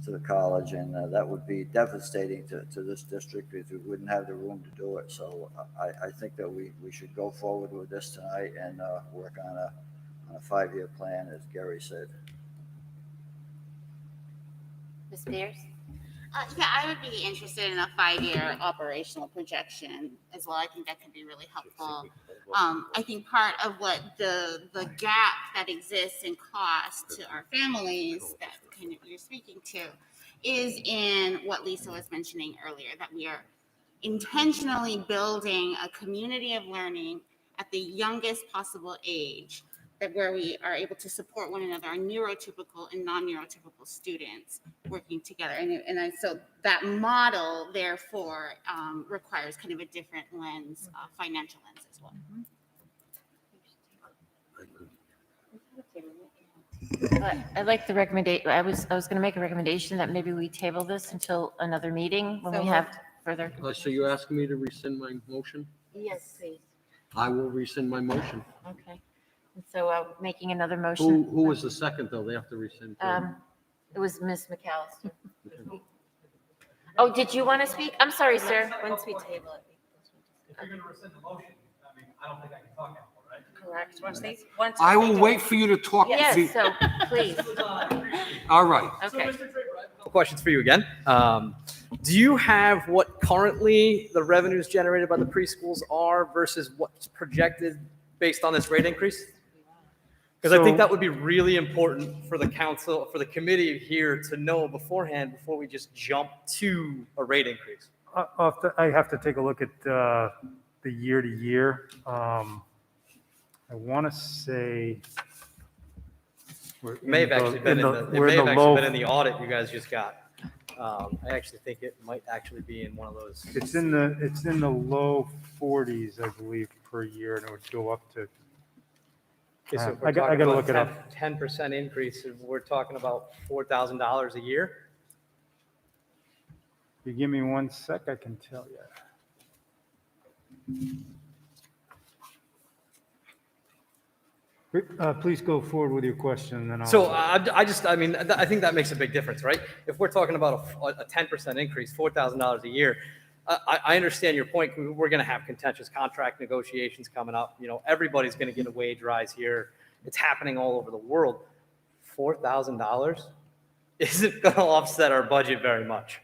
the college, and that would be devastating to this district if we wouldn't have the room to do it. So I think that we should go forward with this tonight and work on a 5-year plan, as Gary said. Ms. Spears? Yeah, I would be interested in a 5-year operational projection as well. I think that could be really helpful. I think part of what the gap that exists in cost to our families that kind of you're speaking to is in what Lisa was mentioning earlier, that we are intentionally building a community of learning at the youngest possible age, that where we are able to support one another, our neurotypical and non-neurotypical students working together. And so that model, therefore, requires kind of a different lens, financial lens as well. I like the recommendation. I was going to make a recommendation that maybe we table this until another meeting when we have further. So you're asking me to rescind my motion? Yes, please. I will rescind my motion. Okay. And so making another motion. Who was the second, though? They have to rescind. It was Ms. McAllister. Oh, did you want to speak? I'm sorry, sir. Once we table it. If you're going to rescind the motion, I mean, I don't think I can talk anymore, right? Correct. I will wait for you to talk. Yes, so please. All right. Okay. Questions for you again. Do you have what currently the revenues generated by the preschools are versus what's projected based on this rate increase? Because I think that would be really important for the council, for the committee here to know beforehand before we just jump to a rate increase. I have to take a look at the year to year. I want to say. It may have actually been in the audit you guys just got. I actually think it might actually be in one of those. It's in the low 40s, I believe, per year, and it would go up to. Okay, so if I got to look it up. 10% increase, we're talking about $4,000 a year. If you give me 1 sec, I can tell you. Please go forward with your question, and then I'll. So I think that makes a big difference, right? If we're talking about a 10% increase, $4,000 a year, I understand your point. We're going to have contentious contract negotiations coming up. You know, everybody's going to get a wage rise here. It's happening all over the world. $4,000 isn't going to offset our budget very much.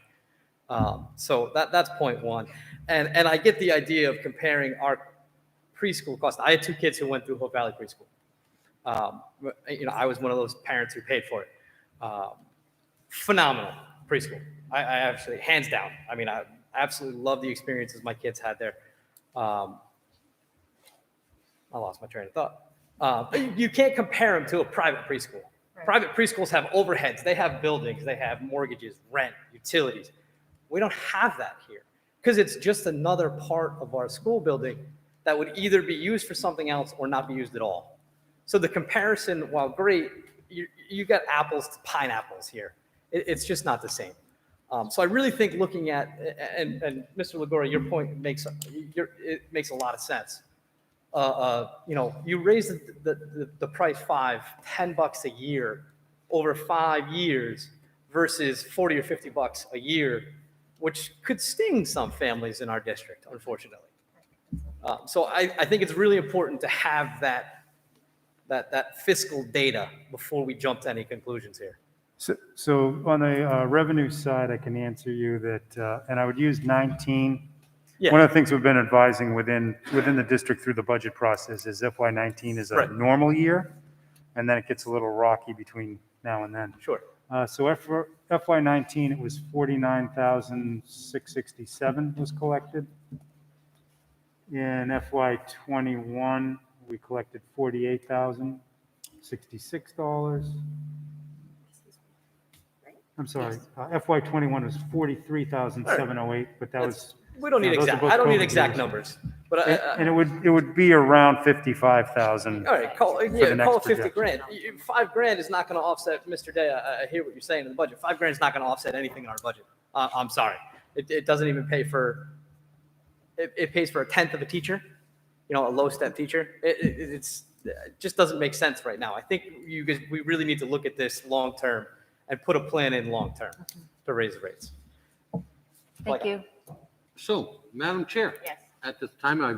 So that's point one. And I get the idea of comparing our preschool costs. I had 2 kids who went through Hope Valley Preschool. I was one of those parents who paid for it. Phenomenal preschool. I actually, hands down. I mean, I absolutely love the experiences my kids had there. I lost my train of thought. You can't compare them to a private preschool. Private preschools have overheads, they have buildings, they have mortgages, rent, utilities. We don't have that here because it's just another part of our school building that would either be used for something else or not be used at all. So the comparison, while great, you got apples to pineapples here. It's just not the same. So I really think looking at, and Mr. Legora, your point makes a lot of sense. You raise the price $10 a year over 5 years versus $40 or $50 a year, which could sting some families in our district, unfortunately. So I think it's really important to have that fiscal data before we jump to any conclusions here. So on the revenue side, I can answer you that, and I would use 19. Yeah. One of the things we've been advising within the district through the budget process is FY19 is a Right. normal year, and then it gets a little rocky between now and then. Sure. So FY19, it was 49,667 was collected. In FY21, we collected $48,066. I'm sorry, FY21 was 43,708, but that was. We don't need those are exact. both I don't need COVID exact years. numbers, but And it would be around 55,000. all right, call for it the next 50 projection. grand. $5,000 is not going to offset, Mr. Day. I hear what you're saying in the budget. $5,000 is not going to offset anything in our budget. I'm sorry, it doesn't even pay for. It pays for a tenth of a teacher, a low step teacher. It just doesn't make sense right now. I think we really need to look at this long term and put a plan in long term to raise the rates. Thank you. So, Madam Chair. Yes. At this time, I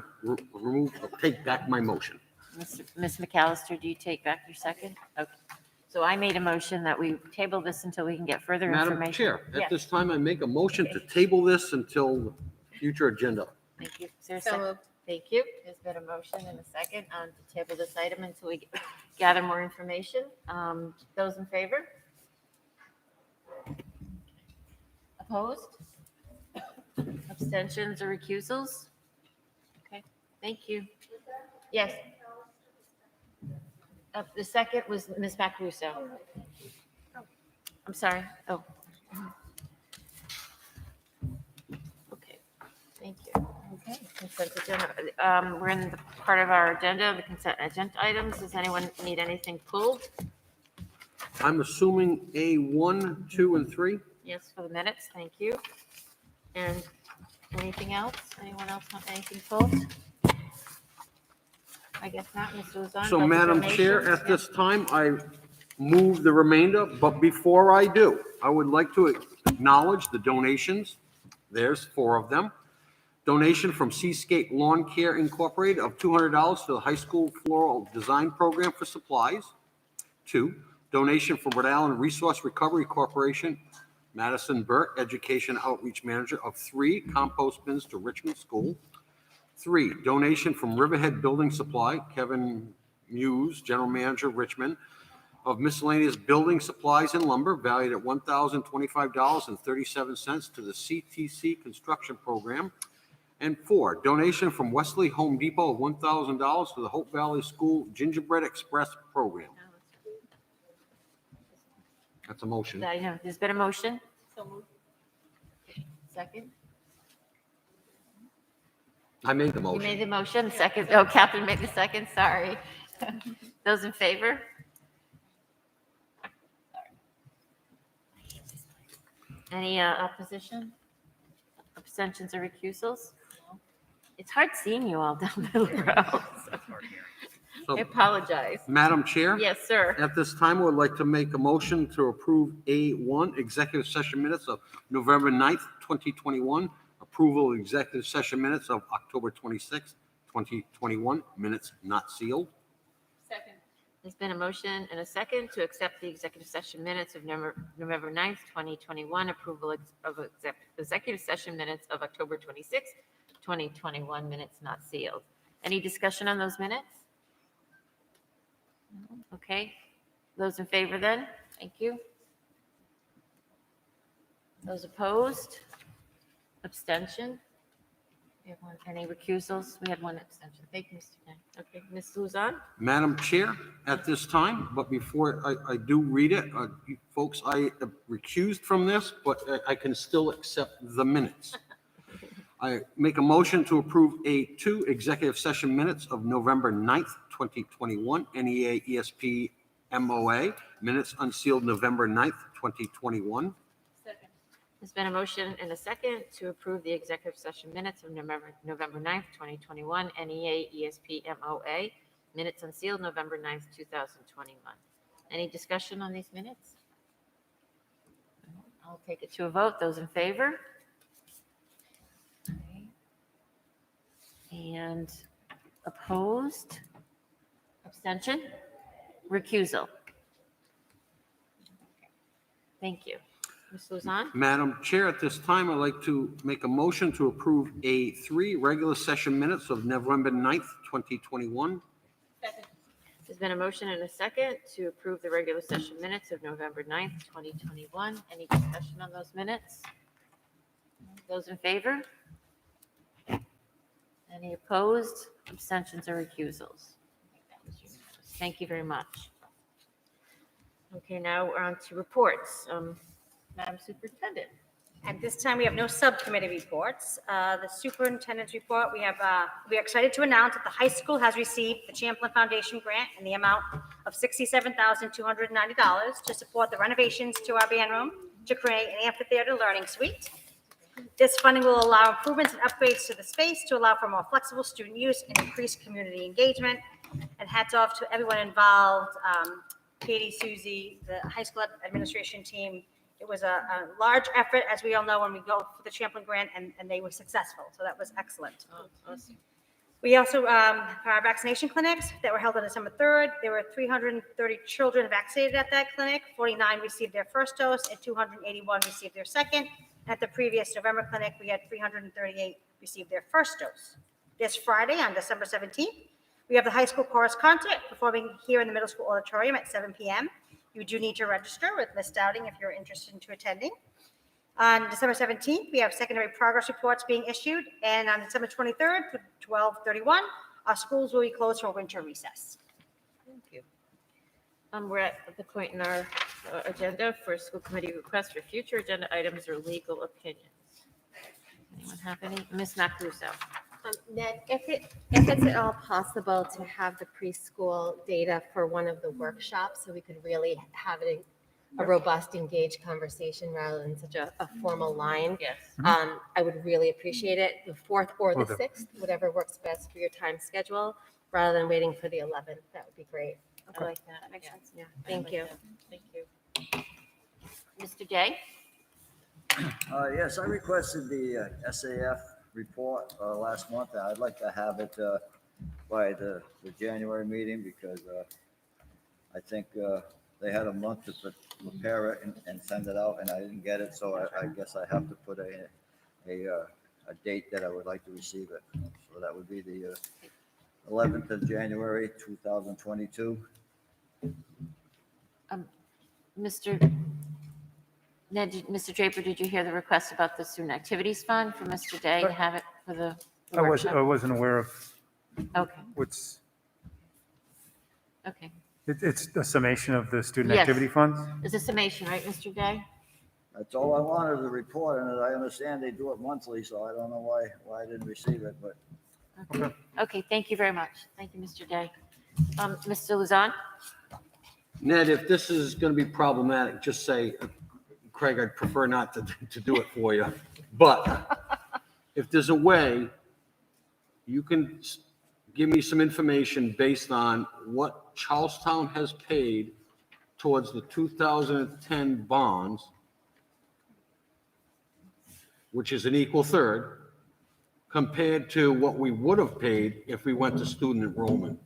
take back my motion. Ms. McAllister, do you take back your second? Okay. So I made a motion that we table this until we can get further information. Madam Chair, at Yes. this time, I make a motion to table this until future agenda. Thank you. Is there a second? Thank you. There's been a motion and a second to table this item until we gather more information. Those in favor? Opposed? Abstentions or recusals? Okay, thank you. Yes. The second was Ms. Macaruso. I'm sorry. Oh. Okay, thank you. Okay, consent agenda. We're in the part of our agenda, the consent agenda items. Does anyone need anything pulled? I'm assuming A1, 2, and 3? Yes, for the minutes, thank you. And anything else? Anyone else want anything pulled? I guess not, Mr. Luzon. So, budget Madam Chair, donations? at this time, I move the remainder, but before I do, I would like to acknowledge the donations. There's 4 of them. Donation from Seascape Lawn Care Incorporated of $200 to the high school floral design program for supplies. 2, donation from Rhode Island Resource Recovery Corporation, Madison Burt, Education Outreach Manager, of 3 compost bins to Richmond School. 3, donation from Riverhead Building Supply, Kevin Muse, General Manager, Richmond, of miscellaneous building supplies and lumber valued at $1,025.37 to the CTC Construction Program. And 4, donation from Wesley Home Depot of $1,000 to the Hope Valley School Gingerbread Express Program. That's a motion. I know, there's been a motion. So moved. Second? I made the You motion. made the motion, second, oh, Catherine made the second, sorry. Those in favor? Any opposition? Abstentions or recusals? No. It's hard seeing you all down the row. So, I apologize. Madam Chair? Yes, sir. At this time, I would like to make a motion to approve A1, executive session minutes of November 9th, 2021, approval of executive session minutes of October 26th, 2021, minutes not sealed. Second. There's been a motion and a second to accept the executive session minutes of November 9th, 2021, approval of executive session minutes of October 26th, 2021, minutes not sealed. Any discussion on those minutes? Okay. Those in favor then? Thank you. Those opposed? Abstention? Any recusals? We had one abstention. Thank you, Mr. Day. Okay, Ms. Luzon? Madam Chair, at this time, but before I do read it, you folks, I am recused from this, but I can still accept the minutes. I make a motion to approve two executive session minutes of November 9th, 2021, NEA ESP MOA, minutes unsealed November 9th, 2021. There's been a motion and a second to approve the executive session minutes of November 9th, 2021, NEA ESP MOA, minutes unsealed November 9th, 2021. Any discussion on these minutes? I'll take it to a vote. Those in favor? Okay. And opposed? Abstention? Recusal? Thank you. Ms. Luzon? Madam Chair, at this time, I'd like to make a motion to approve three regular session minutes of November 9th, 2021. There's been a motion and a second to approve the regular session minutes of November 9th, 2021. Any discussion on those minutes? Those in favor? Any opposed? Abstentions or recusals? Thank you very much. Okay, now we're on to reports. Madam Superintendent. At this time, we have no subcommittee reports. The superintendent's report, we are excited to announce that the high school has received the Champlain Foundation grant in the amount of $67,290 to support the renovations to our band room to create an amphitheater learning suite. This funding will allow improvements and upgrades to the space to allow for more flexible student use and increased community engagement. And hats off to everyone involved, Katie, Susie, the high school administration team. It was a large effort, as we all know, when we go for the Champlain grant, and they were successful. So that was excellent. Awesome. We also, for our vaccination clinics that were held on December 3rd, there were 330 children vaccinated at that clinic. 49 received their first dose and 281 received their second. At the previous November clinic, we had 338 receive their first dose. This Friday, on December 17th, we have the high school chorus concert performing here in the middle school auditorium at 7 p.m. You do need to register with Ms. Dowding if you're interested in attending. On December 17th, we have secondary progress reports being issued, and on December 23rd to 12/31, our schools will be closed for winter recess. Thank you. We're at the point in our agenda for school committee requests for future agenda items or legal opinions. Anyone have any? Ms. Macaluso. Ned, if it's at all possible to have the preschool data for one of the workshops, so we could really have a robust, engaged conversation rather than such a formal line. Yes. I would really appreciate it, the 4th or the Okay. 6th, whatever works best for your time schedule, rather than waiting for the 11th. That would be great. I like that. That makes sense. Yeah, I thank like you. that. Thank you. Mr. Day? Yes, I requested the SAF report last month. I'd like to have it by the January meeting because I think they had a month to prepare it and send it out, and I didn't get it, so I guess I have to put a date that I would like to receive it. So that would be the 11th of January, 2022. Mr. Draper, did you hear the request about the student activities fund for Mr. Day to have it for the workshop? I wasn't aware of Okay, what's, okay. it's a summation of the student Yes. activity funds? It's a summation, right, Mr. Day? That's all I wanted, the report, and I understand they do it monthly, so I don't know why I didn't receive it, but Okay, thank you very much. Thank you, Mr. Day. Mr. Luzon? Ned, if this is going to be problematic, just say, Craig, I'd prefer not to do it for you. But if there's a way, you can give me some information based on what Charlestown has paid towards the 2010 bonds, which is an equal third, compared to what we would have paid if we went to student enrollment.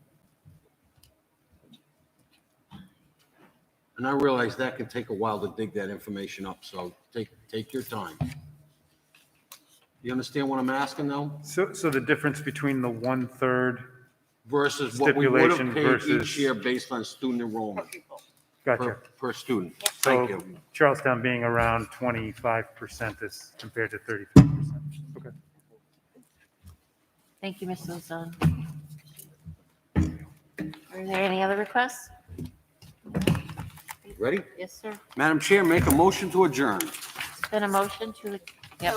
And I realize that can take a while to dig that information up, so take your time. You understand what I'm asking now? So the difference between the 1/3 Versus what we would have stipulation paid each versus, year based on student enrollment gotcha. per student. Thank So you. Charlestown being around 25% as compared to 33%. Okay. Thank you, Ms. Luzon. Are there any other requests? Ready? Yes, sir. Madam Chair, make a motion to adjourn. There's been a motion to, yep,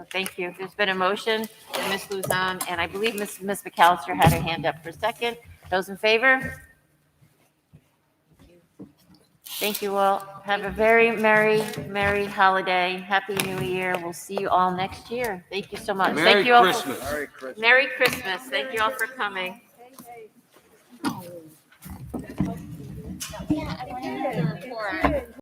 thank you. There's been a motion, and Ms. Luzon, and I believe Ms. McAllister had her hand up for a second. Those in favor? Thank you all. Have a very merry holiday. Happy New Year. We'll see you all next year. Thank you so much. Merry Thank you all Christmas. Merry Christmas. Merry Christmas. Thank you all for coming. Yeah, I wanted to report.